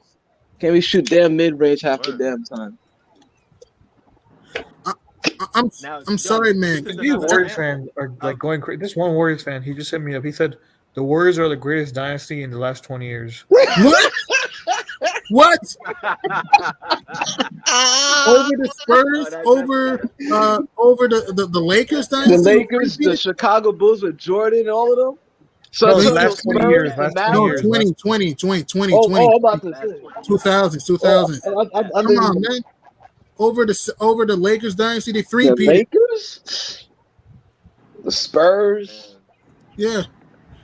Can't we shoot damn mid range half the Word. damn time? Now, I'm sorry, man. this is These another Warriors example. fans are like going crazy. This one Warriors fan, he just hit me up. He said the Warriors are the greatest dynasty in the last 20 years. What? What? Over the Spurs? that's Over the Lakers? The Dynasty? Lakers, the Chicago Bulls with Jordan and all of them. So No, the the last 20 Spurs, years, the last 20 No, Mavericks. years. 20, Oh, I'm about to That's say. 2000s. I Come didn't on, even- man. Over the Lakers dynasty, they The three-peated. Lakers, the Spurs. Yeah.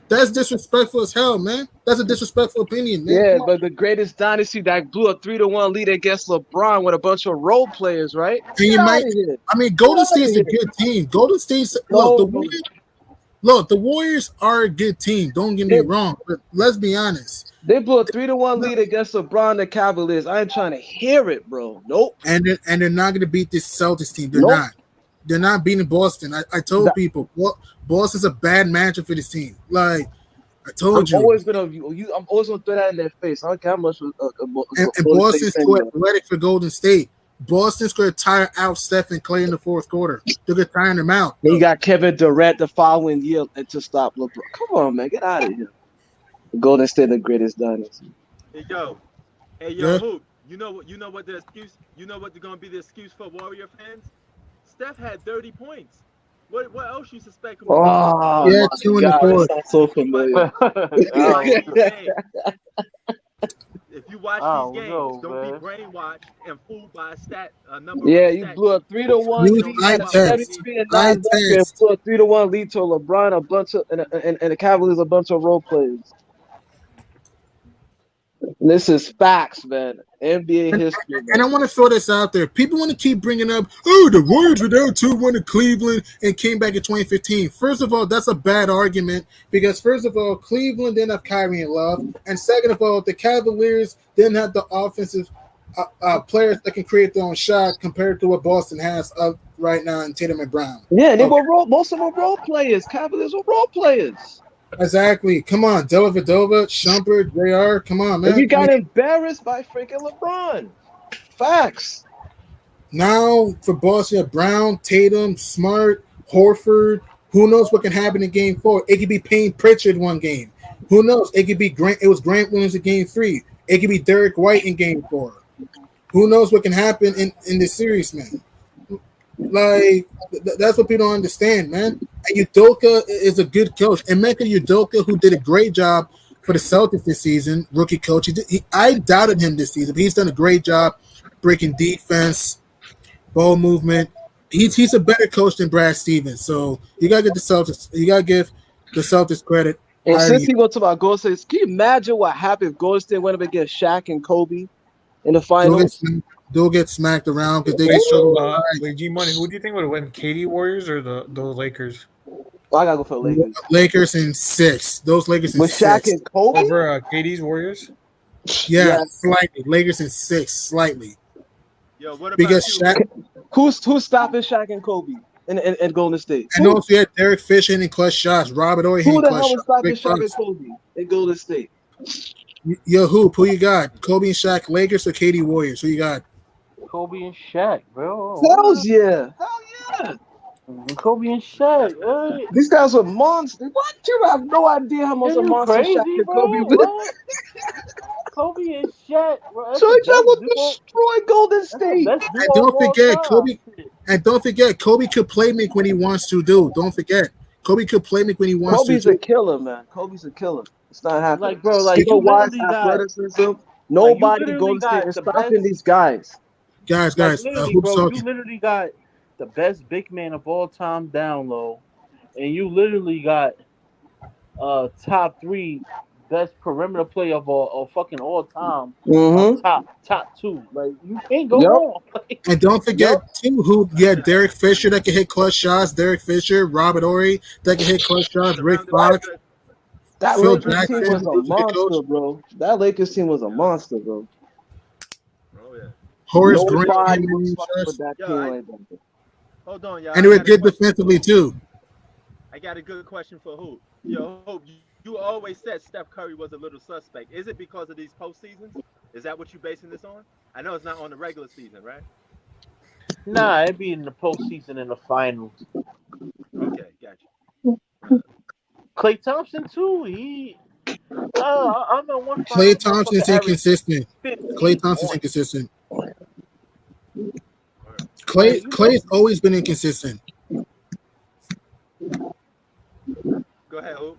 That's disrespectful as hell, man. That's a disrespectful opinion, man. Yeah, Come on. but the greatest dynasty that blew a 3-1 lead against LeBron with a bunch of role players, right? And you Get might- outta here. I mean, Golden Get outta State's a here. good team. Golden State's No, the Warriors are a good team. Don't get me They- wrong, but let's be honest. They blew a 3-1 lead against LeBron and the Cavaliers. I ain't trying to hear it, bro. Nope. And they're not going to beat this Celtics team. They're Nope. not. They're not beating Boston. I told That- people, Boston's a bad matchup for this team. Like I told I'm you, always gonna throw that in their face. I don't care how much. and Golden Boston's State too fans. athletic for Golden State. Boston's going to tire out Steph and Clay in the fourth quarter. They're going to tire them out. Then you got Kevin Durant the following year to stop LeBron. Come on, man, get out of here. Golden State, the greatest dynasty. Hey yo, Yeah. Hoop. You know what the excuse? You know what's gonna be the excuse for Warrior fans? Steph had 30 points. What else you suspect? him of? Oh, Yeah, my 2 in the God, fourth. that sounds so familiar. Hey, if you watch Oh, these games, no, don't man. be brainwashed and fooled by a number. Yeah, of you stats. blew a 3-1 You- lead. I Had a test. 73 and 9 I record and test. blew a 3-1 lead to LeBron, a bunch of and the Cavaliers, a bunch of role players. This is facts, man. NBA history. And I Man. want to throw this out there. People want to keep bringing up, oh, the Warriors were down 2-1 to Cleveland and came back in 2015. First of all, that's a bad argument because, first of all, Cleveland didn't have Kyrie and Love. And second of all, the Cavaliers didn't have the offensive players that can create their own shot compared to what Boston has right now in Tatum and Brown. Yeah, they were most of them were role players. Cavaliers were role players. Exactly. Come on, Dellavedova, Shumpert, JR. Come on, man. And you got embarrassed by freaking LeBron. Facts. Now for Boston, you have Brown, Tatum, Smart, Horford. Who knows what can happen in Game 4? It could be Payne Pritchard one game. Who knows? It could be Grant. It was Grant Williams in Game 3. It could be Derek White in Game 4. Who knows what can happen in this series, man? Like that's what people don't understand, man. And Udoka is a good coach, and Mecca Udoka, who did a great job for the Celtics this season, rookie coach. I doubted him this season, but he's done a great job breaking defense, ball movement. He's a better coach than Brad Stevens. So you gotta get the Celtics. You gotta give the Celtics credit. And since he went to about Golden State, can you imagine what happened if Golden State went up against Shaq and Kobe in the finals? they'll get smacked around because they Wait, just struggle. wait, G Money, who do you think would win? KD Warriors or the Lakers? I gotta go for the Lakers. Lakers in 6. Those Lakers in With Shaq 6. and Kobe? Over KD's Warriors? Yeah, Yes. slightly. Lakers in 6, slightly. Yo, what about Because you? Shaq, Who's stopping Shaq and Kobe in Golden State? and also you had Derek Fisher hitting clutch shots. Robert Ory Who hitting the clutch hell was shots. stopping Big Shaq and bucks. Kobe in Golden State? Yo, who you got? Kobe and Shaq, Lakers or KD Warriors? Who you got? Kobe and Shaq, bro. Hell yeah. Hell yeah. Kobe and Shaq. These guys were monsters. What? You have no idea how much Are a you monster crazy, Shaq and bro? Kobe were. What? Kobe and Shaq, bro. That's So the y'all would best duo. destroy Golden That's the State. best duo And don't of all forget, time. Kobe. And don't forget, Kobe could play make when he wants to. Dude, don't forget, Kobe could play make when he wants Kobe's to. a killer, man. Kobe's a killer. It's not happening. Like, bro, like, you know you why? literally got- Athleticism. Nobody literally Golden State got is the stopping best- these guys. Guys, Like, literally, who's bro, talking? you literally got the best big man of all time down low, and you literally got top 3 best perimeter player of fucking all time. Mm-hmm. Top 2. Like, you can't go Yep. wrong. And don't forget too, who Derek Fisher that can hit clutch shots. Derek Fisher, Robert Ory that can hit clutch shots. Rick Fox. That Phil Lakers Jackson, team was a who's the monster, coach? bro. That Lakers team was a monster, bro. Oh yeah. Horace Grant. Nobody and was fucking with that Yo, team I- like that. Hold on, y'all. they were I got a good question. defensively too. I got a good question for Hoop. Yo, Hoop, you always said Steph Curry was a little suspect. Is it because of these postseasons? Is that what you basing this on? I know it's not on the regular season, right? Nah, it'd be in the postseason and the finals. Okay, gotcha. Klay Thompson too. I know one. Klay finals Thompson's motherfucker averaged inconsistent. 15 Klay Thompson's points. inconsistent. Clay's always been inconsistent. Go ahead, Hoop.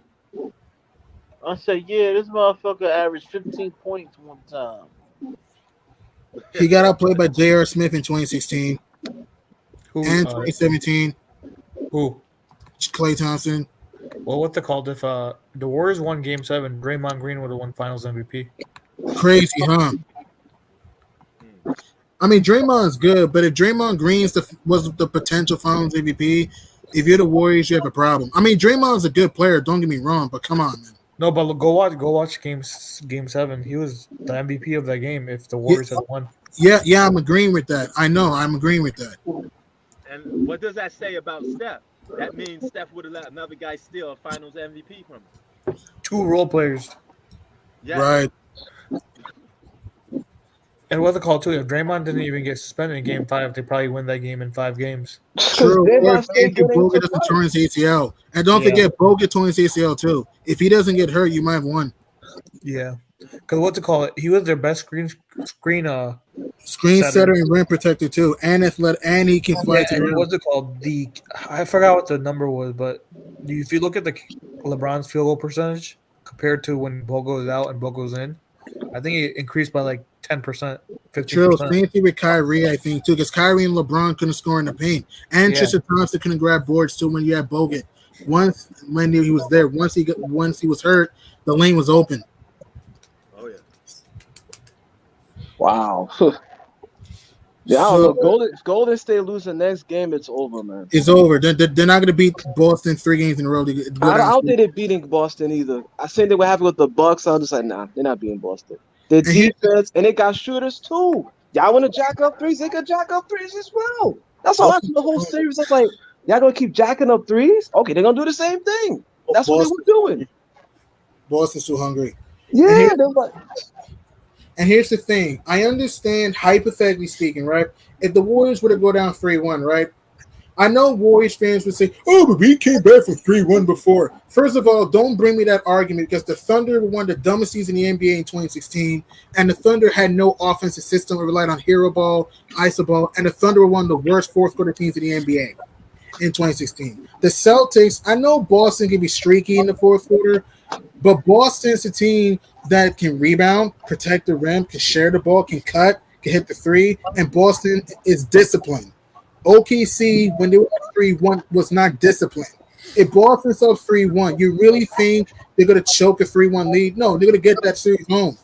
I said, yeah, this motherfucker averaged 15 points one time. He got outplayed by J.R. Smith in 2016 Who? and 2017. Who? Klay Thompson. Well, what's it called? If the Warriors won Game 7, Draymond Green would have won Finals MVP. Crazy, huh? I mean, Draymond's good, but if Draymond Green's was the potential Finals MVP, if you're the Warriors, you have a problem. I mean, Draymond's a good player. Don't get me wrong, but come on, man. No, but go watch Game 7. He was the MVP of that game. If the Warriors had won, Yeah, I'm agreeing with that. I know, I'm agreeing with that. And what does that say about Steph? That means Steph would have let another guy steal a Finals MVP from him. 2 role players. Yeah. Right. And what's it called too? If Draymond didn't even get suspended in Game 5, they probably win that game in 5 games. True. Or if Andrew Bogut doesn't turn his ACL. And don't forget, Bogut torn his ACL too. If he doesn't get hurt, you might have won. Yeah. Because what's it called? He was their best screen setter and rim protector too. And athletic, and he can fly to the rim. what's it called? I forgot what the number was, but if you look at the LeBron's field goal percentage compared to when Bogo is out and Bogo's in, I think it increased by like 10%, 15%. True. Same thing with Kyrie, I think, too, because Kyrie and LeBron couldn't score in the paint. And Tristan Thompson couldn't grab boards too when you had Bogut. Once when he was there, once he was hurt, the lane was open. Oh yeah. Wow. Yeah, I don't know. If Golden State lose the next game, it's over, man. It's over. They're not going to beat Boston 3 games in a row. I don't think they're beating Boston either. I said they were happy with the Bucks. I was just like, nah, they're not beating Boston. Their defense, and they got shooters too. Y'all want to jack up threes? They can jack up threes as well. That's all. That's the whole series. I was like, y'all gonna keep jacking up threes? Okay, they're gonna do the same thing. That's what they were doing. Boston's too hungry. Yeah, they're like. And here's the thing. I understand, hypothetically speaking, right? If the Warriors were to go down 3-1, right? I know Warriors fans would say, oh, but we came back from 3-1 before. First of all, don't bring me that argument because the Thunder were one of the dumbest seasons in the NBA in 2016, and the Thunder had no offensive system. It relied on hero ball, iso ball, and the Thunder were one of the worst fourth-quarter teams in the NBA in 2016. The Celtics, I know Boston can be streaky in the fourth quarter, but Boston's a team that can rebound, protect the rim, can share the ball, can cut, can hit the three, and Boston is disciplined. OKC, when they were up 3-1, was not disciplined. If Boston's up 3-1, you really think they're going to choke a 3-1 lead? No, they're going to get that series home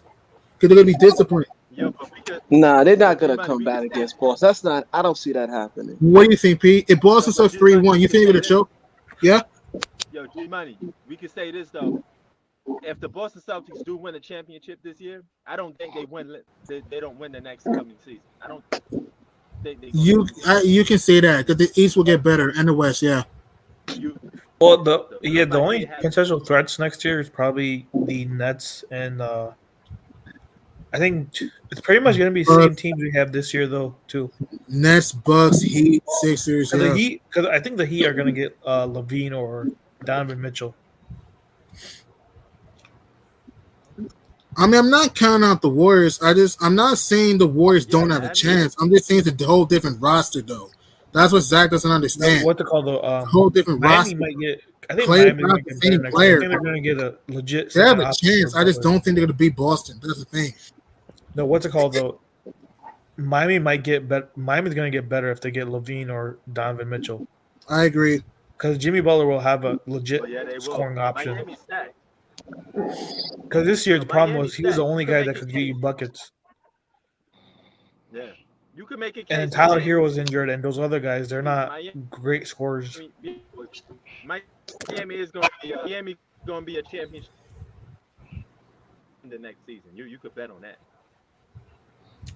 because they're going to be disciplined. Yo, but we could. Nah, they're Yo, not G gonna Money, come we could back say. against Boston. That's not. I don't see that happening. What do you think, Pete? If Yo, Boston but starts G Money, 3-1, we you could think they're say gonna this. choke? Yeah. Yo, G Money, we could say this though. If the Boston Celtics do win a championship this year, I don't think they win. They don't win the next coming season. I don't think they're gonna You do it. you can say that because the East will get better and the West. Yeah. You Well, the nobody only ain't have. potential threats next year is probably the Nets, and I think it's pretty much going to be the But same teams we have this year, though, too. Nets, Bucks, Heat, Sixers. Yeah. Because I think the Heat are going to get Levine or Donovan Mitchell. I mean, I'm not counting out the Warriors. I'm not saying the Warriors Yeah, don't have a man. Yeah. chance. I'm just saying it's a whole different roster, though. That's what Zach doesn't No, understand. what to call the It's a whole different Miami roster. might get. I think Clay's Miami's not going the to get better same next year. I player. think they're going to get a legit They have second a option for chance. I just Butler. don't think they're going to beat Boston. That's the thing. No, what's it called though? Miami might get better. Miami's going to get better if they get Levine or Donovan Mitchell, I agree. because Jimmy Butler will have a legit Oh yeah, they will. scoring option. Miami stacked. Because this year Yo, the problem Miami was he was the stacked. You only could guy make that a could get you case. buckets, Yeah, you could make a and then case. Tyler Hero was injured, and those other guys they're not Miami, great scorers. Miami is going to be a championship in the next season. You could bet on that.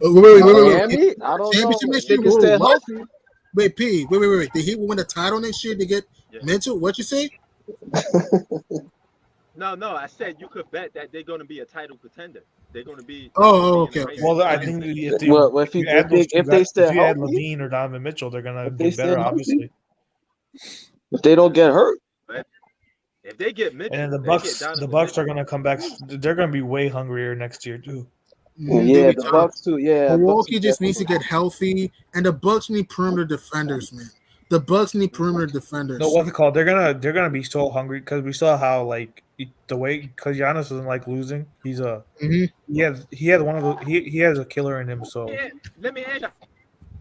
Wait. Miami? I don't know. Championship If next they year? can Whoa, stay what? healthy. Wait, P. Wait. The Heat will win the title next year to get Yeah. Mitchell? What you say? No, I said you could bet that they're going to be a title contender. They're going to be. Oh, in the okay. race Well, for the I title. think if Well, you add those two if they guys, stay if you add healthy, Levine or Donovan Mitchell, they're gonna if they get stay better, healthy, obviously. if they don't get hurt, If they get Mitchell, And then the they get Bucks, Donovan the Bucks Mitchell. are gonna come back. They're gonna be way hungrier next year too. They'll yeah, be the tough. Bucks too. Yeah, Bucks Milwaukee just needs to get healthy, and the Bucks need perimeter defenders, man. The Bucks need perimeter defenders. No, what's it called? They're gonna be so hungry because we saw how like the way because Giannis doesn't like losing. He's a Mhm. he has one of the he has a killer in him. So Yeah, let me ask you.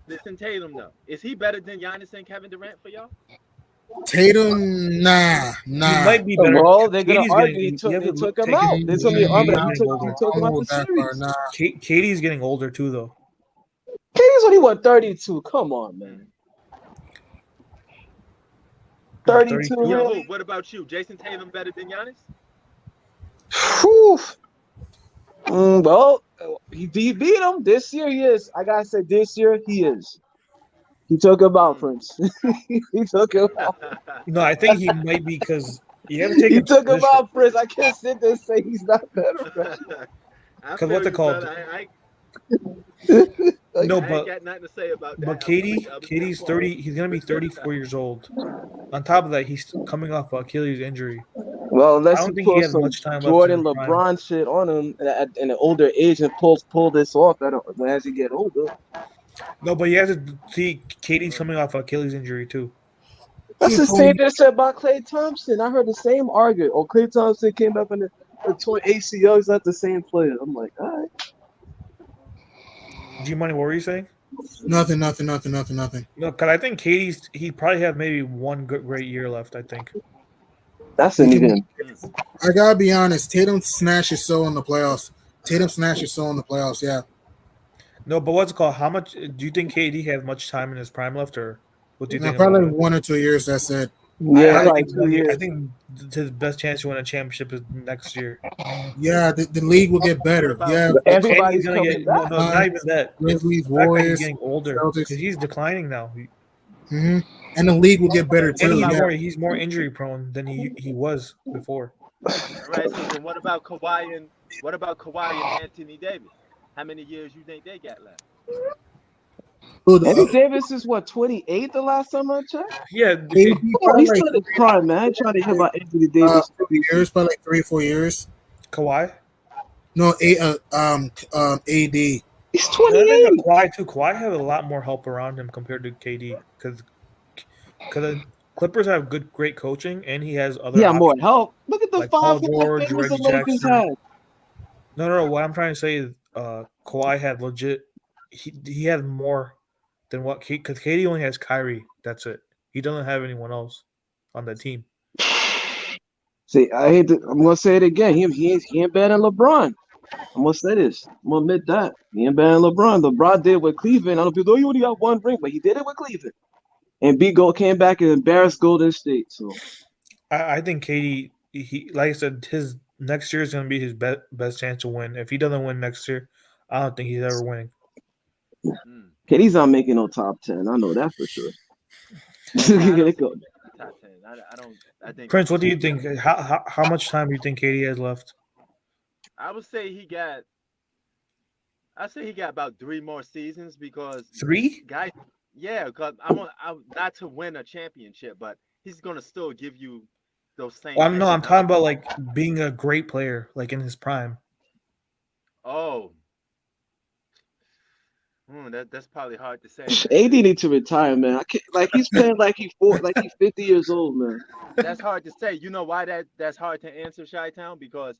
Listen, Tatum though, is he better than Giannis and Kevin Durant for y'all? Tatum, nah. he might be better. Well, they're gonna Katie's argue. getting, They you have to took him take out. it. There's gonna be an Katie's argument. getting I older. He took him don't out go the that far, series. nah. Katie's getting older too, though. KD's only what 32. Come on, man. 32, 32. Yo, really? what about you? Jason Tatum better than Giannis? Whew. Well, he beat him this year. He is. I gotta say, this year he is. He took him out, Prince. He took him out. No, I think he might be because you have to take He into took him position. out, Prince. I can't sit there and say he's not better. I 'Cause feel what they you, call brother. it- I No, ain't but got nothing to say about that. But Katie's 30. He's gonna be 34 years old. On top of that, he's coming off Achilles injury. Well, I unless don't he think he pulls has some much time left Jordan in his prime. LeBron shit on him in an older age and pull this off as he get older. No, but you have to see Katie's coming off Achilles injury too. That's the same they said about Klay Thompson. I heard the same argument. Oh, Klay Thompson came back on the torn ACL. He's not the same player. I'm like, all right. G Money, what were you saying? Nothing. No, because I think he probably have maybe one great year left. I think. That's an even. I gotta be honest. Tatum smashed his soul in the playoffs. Yeah. No, but what's it called? How much do you think KD has much time in his prime left, or what do you Now, think about probably it? 1 or 2 years. That's it. Yeah, I like think 2 years. I think his best chance to win a championship is next year. Yeah, the league will get better. Yeah, But everybody's gonna coming get back. no, not even that. It's Grizzlies, the fact that he's Warriors, getting older Celtics. because he's declining now. And the league will get better And too. Yeah. he's more injury prone than he was before. Right. So then what about Kawhi and Anthony Davis? How many years you think they got left? Anthony Davis is what 28 the last time I checked. Yeah, KD Come on, probably he's like still in his prime, man. I ain't trying to hear about Anthony Davis. years, probably like 3 or 4 years. Kawhi. No, AD. He's I 28. think Kawhi too. Kawhi had a lot more help around him compared to KD because the Clippers have great coaching and he has other. Yeah, more options. help. Look at the Like Paul 5 George, favors the Reggie Lakers Jackson. had. No. What I'm trying to say is, Kawhi had legit. He had more than what because KD only has Kyrie. That's it. He doesn't have anyone else on that team. See, I'm gonna say it again. He ain't better than LeBron. I'm gonna say this. I'm gonna admit that. Me and Ben LeBron. LeBron did with Cleveland. I don't know people. Oh, you only got one ring, but he did it with Cleveland. And came back and embarrassed Golden State. So I think Katie, he like I said, his next year is going to be his best chance to win. If he doesn't win next year, I don't think he's ever winning. Mm. KD's not making no top 10. I know that for sure. Yeah, I don't see him making the top 10. I don't. I think Prince, what do you think? How much time do you think Katie has left? I would say he got. I say he got about 3 more seasons because 3? guys. Yeah, because I'm not to win a championship, but he's gonna still give you those same Well, type no, of I'm talking numbers. about like being a great player, like in his prime. Oh, that's probably hard to say, man. AD need to retire, man. I can't like he's playing like he's 50 years old, man. That's hard to say. You know why that's hard to answer, Chi Town? Because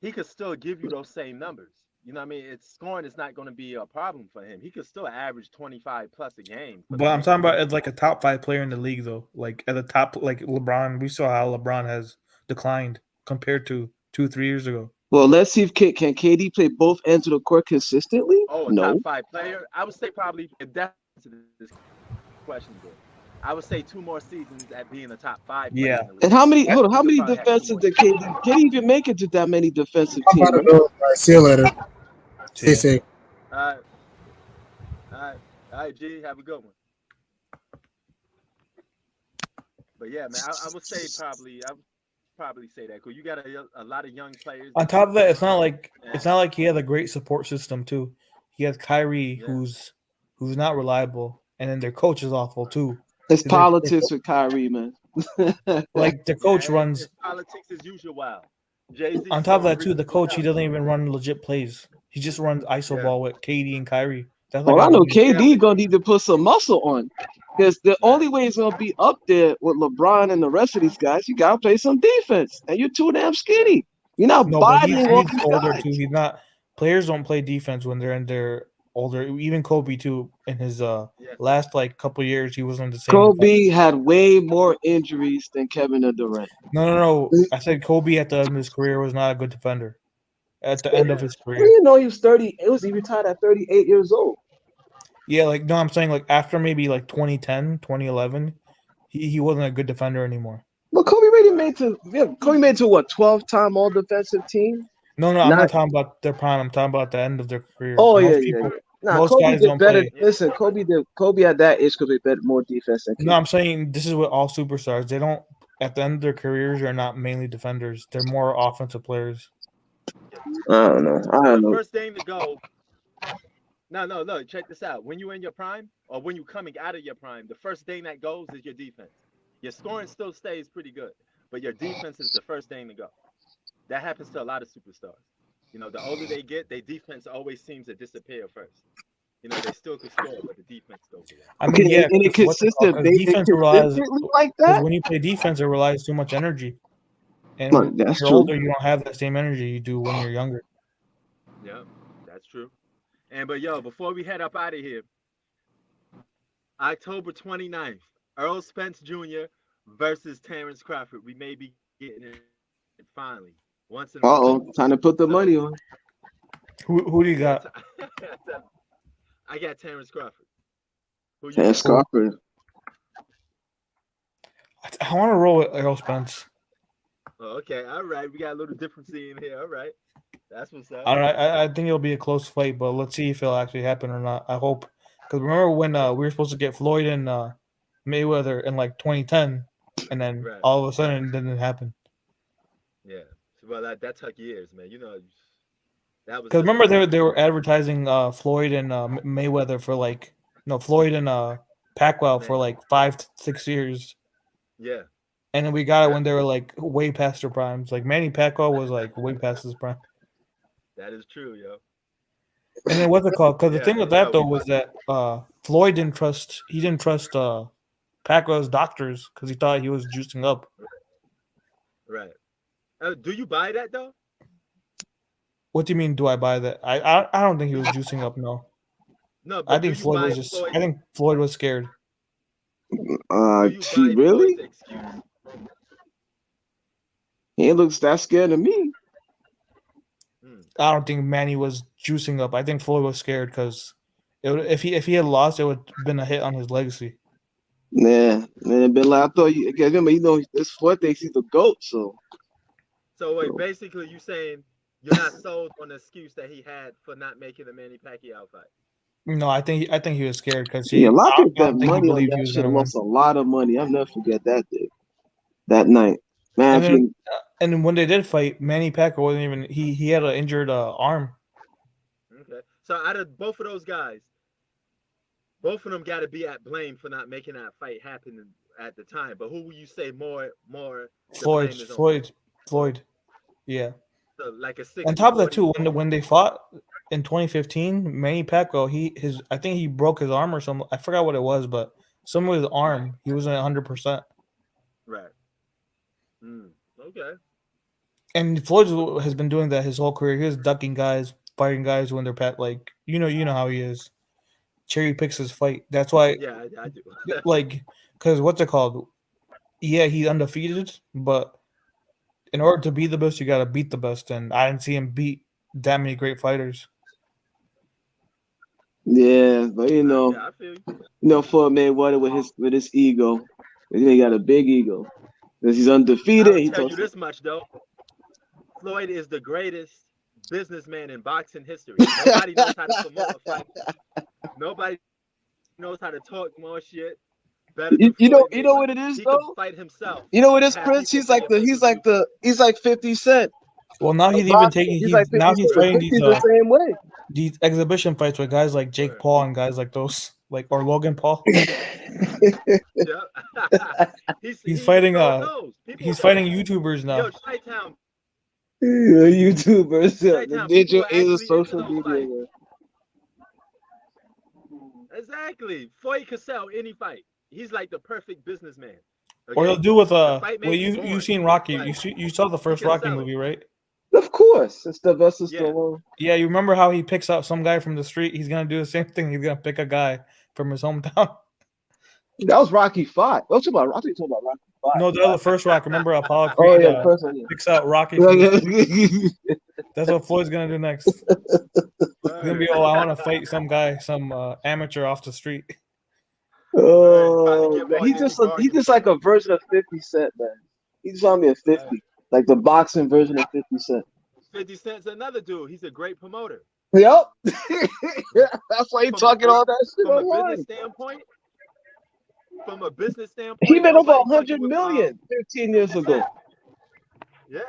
he could still give you those same numbers. You know what I mean? It's scoring is not going to be a problem for him. He could still average 25 plus a game for the But I'm talking Lakers. about as like a top 5 player in the league, though. Like at the top, like LeBron. We saw how LeBron has declined compared to 2, 3 years ago. Well, let's see if can KD play both ends of the court consistently? Oh, a top No. five player? I would say probably if that's this question good. I would say 2 more seasons at being a top five player Yeah. in the And league. how He could many probably have two defensive more did seasons. KD even make it to that many defensive I'm team, about to right? go. All right, see you later. Stay Yeah. safe. All right, all right, all right, G, have a good one. But yeah, man, I would say I would probably say that because you got a lot of young players On that top keep of that, growing. it's And not like he has a great support system too. He has Kyrie, yeah, who's not reliable, and then their coach is awful too. It's Their politics with Kyrie, man. like the yeah, coach runs. it's politics as usual. Wow, Jay Z On top of so that too, agrees the with coach he that. doesn't even run legit plays. He just runs ISO Yeah, ball with KD and Kyrie. That's like Well, how I know he. yeah, KD gonna need to put some muscle on. Because the right. only way he's gonna be up there with LeBron and the rest of these guys, you gotta play some defense. And you're too damn Yeah, skinny. You're not No, but bodying all he's these older too. guys. He's not. Players don't play defense when they're in their older. Even Kobe too. In his yeah. last like couple years, he wasn't the same defense. Kobe had way more injuries than Kevin Durant. No. I said Kobe at the end of his career was not a good defender. At the end of Yeah, his Well, career, you know he was 30. It was he retired at 38 years old. yeah, like no, I'm saying like after maybe like 2010, 2011, he wasn't a good defender anymore. But Kobe already made to Kobe made to what 12-time all defensive team? No, I'm Not not talking about their prime. I'm talking about the end of their career. oh yeah, Most yeah, people, yeah. Nah, most Kobe guys did don't better. play. yeah, Listen, Kobe at that age could be better more defense than No, KD. I'm saying this is with all superstars. They don't at the end of their careers are not mainly defenders. They're more offensive players. yeah. I don't know. I Well, don't the know. first thing to go. No, no, no. Check this out. When you in your prime, or when you coming out of your prime, the first thing that goes is your defense. Your scoring still stays pretty good, but your defense is the first thing to go. That happens to a lot of superstars. You know, the older they get, their defense always seems to disappear first. You know, they still can score, but the defense goes away. I Okay, mean, yeah, in a because what's it called? consistent Because defense relies consistently like because that. when you play defense, it relies too much energy, and Look, when that's you're true. older, you don't have that same energy you do when you're younger. Yeah, that's true. And but yo, before we head up out of here, October 29th, Earl Spence Jr. versus Terrence Crawford. We may be getting it finally, once and for all. Time to put the So money on. Who do you yeah, got? I got Terrence Crawford. Who you Terrence got? Who? Crawford. I want to roll with Earl Spence. Oh, okay, all right. We got a little difference in here. All right, that's what's up. I don't know. I think it'll be a close fight, but let's see if it'll actually happen or not. I hope because remember when Yeah, we were supposed to get Floyd and Mayweather in like 2010, and then right. all of a sudden it didn't happen. Yeah. So, well, that took years, man. You know, that was Because such a remember long they time. were advertising Floyd and Mayweather for like no Floyd and Pacquiao for Man, like 5 6 years, yeah, and then we got it yeah. when they were like way past their primes. Like Manny Pacquiao was like way past his prime. That is true, yo. And then what's it called? Because the Yeah, thing with and that yo, though we was about that Floyd didn't trust Pacquiao's doctors because he thought he was juicing up. right. Do you buy that though? What do you mean? Do I buy that? I don't think he Do was you? juicing up. No, No, I but do think you Floyd buy was just. Floyd's? I think Floyd was scared. Do you He buy Floyd's really? excuse? He looks that scared of me. Hmm. I don't think Manny was juicing up. I think Floyd was scared because if he had lost, it would have been a hit on his legacy. Yeah, man, been like I thought you. Cause remember, this Floyd thinks he's the goat. So So wait, basically, you saying you're not sold on the excuse that he had for not making the Manny Pacquiao fight? No, I think he was scared because yeah, a lot of people I bet don't think he money on believed he that was shit gonna and win. lost a lot of money. I'll never forget that day, that night. Man, And then when they did fight, Manny Pacquiao wasn't even he had an injured arm. Okay. So out of both of those guys, both of them got to be at blame for not making that fight happen at the time. But who will you say more the blame is on? Floyd. Yeah. So like a On 60 top of that 40 too, split. when they fought in 2015, Manny Pacquiao, I think he broke his arm or something. I forgot what it was, but some of his arm, he wasn't 100%. Right. Okay. And Floyd has been doing that his whole career. He was ducking guys, fighting guys when they're like you know how he is. Cherry picks his fight. That's why, Yeah, I do. like, because what's it called? Yeah, he's undefeated, but in order to be the best, you gotta beat the best. And I didn't see him beat that many great fighters. yeah, but I feel Floyd Mayweather with his ego, he got a big ego because he's undefeated. I'll He tell talks. you this much though. Floyd is the greatest businessman in boxing history. Nobody knows how to promote a fight. Nobody knows how to talk more shit better than You Floyd know Mayweather. what it is He can though. fight himself. You know what it is, Have Prince? people pay a pay-per-view. He's like 50 Cent. Well, now Of he's even boxing. taking He's like 50 he's Cent. fighting 50's the same way. these exhibition fights with guys like Jake Word. Paul and guys like those or Logan Paul. Yeah. He's he even fighting sold those. People he's fighting YouTubers yo, now. Chi-Town, Yeah, YouTubers, the Chi-Town, people digital are age of actually into social those media. fights. Man. Exactly. Floyd could sell any fight. He's like the perfect businessman. Okay? Or he'll do with The fight may well be boring, you seen Rocky. but You saw the he first can Rocky sell it. movie, right? Of course, it's the best Yeah. Yeah, you remember how he picks out some guy from the street? He's gonna do the same thing. He's gonna pick a guy from his hometown. That was Rocky 5. I think you're talking about Rocky 5. No, that was the first Rocky. Remember Apollo Oh Creed yeah, the first one. Yeah. picks out Rocky Yeah, from the street? yeah. That's what Floyd's gonna do next. He's gonna be, I want to fight some guy, some amateur off the street. Oh, man. He's just like a version of 50 Cent, man. He just saw me at 50, like the boxing version of 50 Cent. 50 Cent's another dude. He's a great promoter. Yep. That's why he's talking all that shit From online. a business standpoint, He made over nobody 100 fucking with, million 15 years ago. Yeah.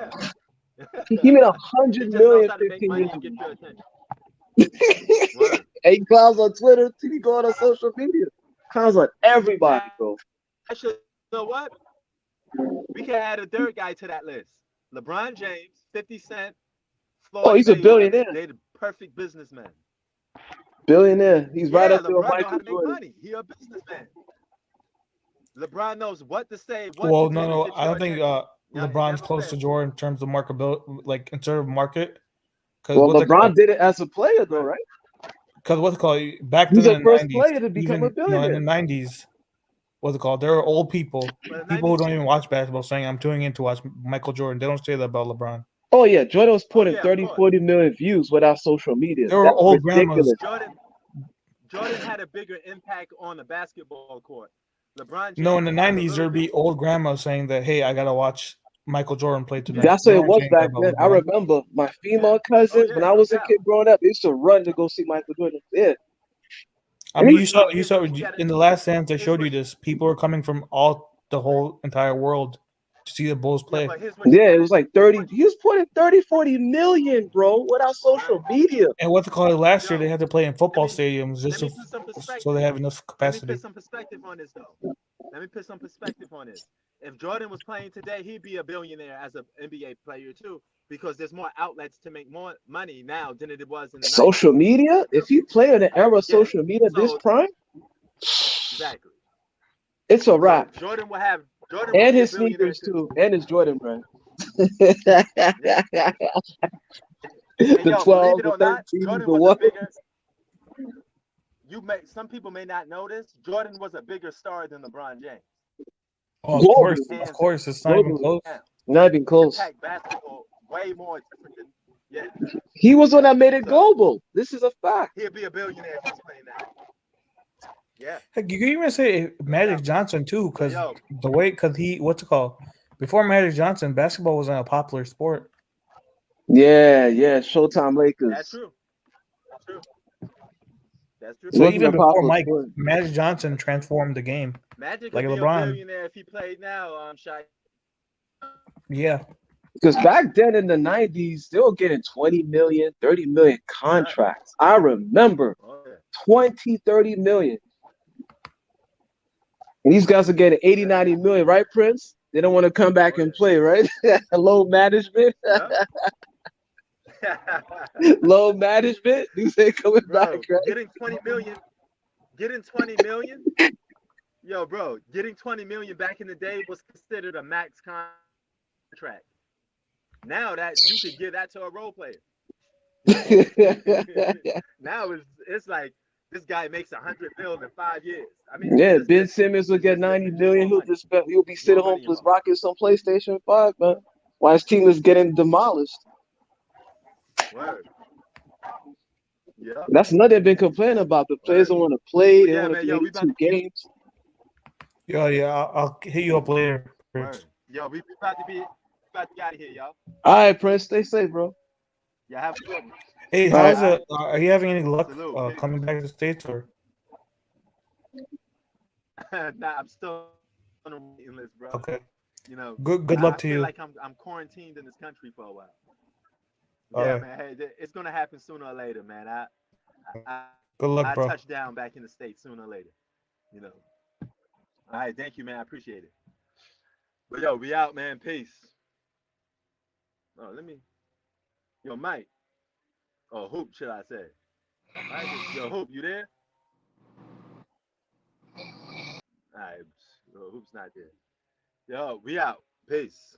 He made He 100 just knows million how to make 15 money years and ago. get your attention. Word. Hey, he clowns on Twitter. He go on social media. Clowns on everybody, bro. Actually, you know what? We can add a third guy to that list. LeBron James, 50 Cent, Floyd Oh, he's a Mayweather. billionaire. They're the perfect businessmen. Billionaire. He's right up there with LeBron know how Michael to make Jordan. money. He a businessman. LeBron knows what to say, what Well, to do to no, get I your don't think attention. LeBron's close to Jordan in terms of marketability, like in terms of market. Because Well, LeBron did it as a player, though, right? Because what's it called back He's then in the the first 90s, player to become a even in billionaire. the 90s, what's it called? There are old people who don't even watch basketball saying, "I'm tuning in to watch Michael Jordan." They don't say that about LeBron. Oh, yeah. Jordan was putting 30, 40 million views without social media. There were That's old ridiculous. grandmas. Jordan had a bigger impact on the basketball court. LeBron James No, in the 90s, there'd be old grandmas saying that, "Hey, I gotta watch Michael Jordan play tonight." That's what it was back then. I remember my female cousins, when I was a kid growing up, they used to run to go see Michael Jordan. Yeah. I mean, you saw in the last dance they showed you this. People are coming from the whole entire world to see the Bulls play. Yeah, it was like 30. He was putting 30, 40 million, bro, without social media. And what's it called? Last year they had to play in football stadiums just so they have enough capacity. Let me put some perspective on this, though. Let me put some perspective on this. If Jordan was playing today, he'd be a billionaire as an NBA player too, because there's more outlets to make more money now than it was in the social 90s. Media. If you play in the era of social media, this prime, exactly, it's a wrap. So Jordan will have and his sneakers too, and his Jordan brand. The 12, the 13, the what? Some people may not know this. Jordan was a bigger star than LeBron James. Oh, of course, it's not even close. Not even close. Impact basketball way more different than Yeah. He was the one that made it So global. This is a fact. he'll be a billionaire if he's playing now. Yeah. Heck, you can even say No Magic doubt. Johnson too, But because yo, the way because he what's it called? Before Magic Johnson, basketball wasn't a popular sport. Yeah, yeah. Showtime that's Lakers. true. That's true. That's true. It So wasn't even a before popular Mike, sport. Magic Johnson transformed the game, Magic like could be a LeBron. billionaire if he played now. Shy. Yeah, Because back then in the 90s, they were getting 20 million, 30 million Right. contracts. I remember Oh yeah. 20, 30 million. And these guys are getting 80, Yeah. 90 million, right, Prince? They don't want to come back Oh and play, right? Low management. yeah. Low management. These ain't coming back, Bro, right? getting 20 million, getting 20 million. Yo, bro, getting 20 million back in the day was considered a max contract. Now that you could give that to a role player. Now it's like this guy makes 100 mil in 5 years. I mean, Yeah, Ben Simmons will it's get just 90 it's just million. more money, He'll be more sitting home money for his involved. Rockets on PlayStation 5, man. While his team is getting demolished. Word. Yep. That's another they've been complaining about. The players Word. don't want to play. But They don't yeah, want to man, do yo, we about 82 to be games. yeah. I'll hit you up later, Prince. word. Yo, we about to get out of here, y'all. All right, Prince, stay safe, bro. Y'all have a good one. Hey, All right. how's All right. it? Are you having any luck Salute. Peace. coming back to the States or? Nah, I'm still on the waiting list, bro. Okay, You know, good luck I to feel you. like I'm quarantined in this country for a while. Yeah, Okay, man. Hey, it's gonna happen sooner or later, man. I good I luck, bro. touch down back in the States sooner or later. You know. All right, thank you, man. I appreciate it. But yo, we out, man. Peace. Oh, let me. Yo, Mike. Oh, Hoop, should I say? Yo, Hoop, you there? All right. Yo, Hoop's not there. Yo, we out. Peace.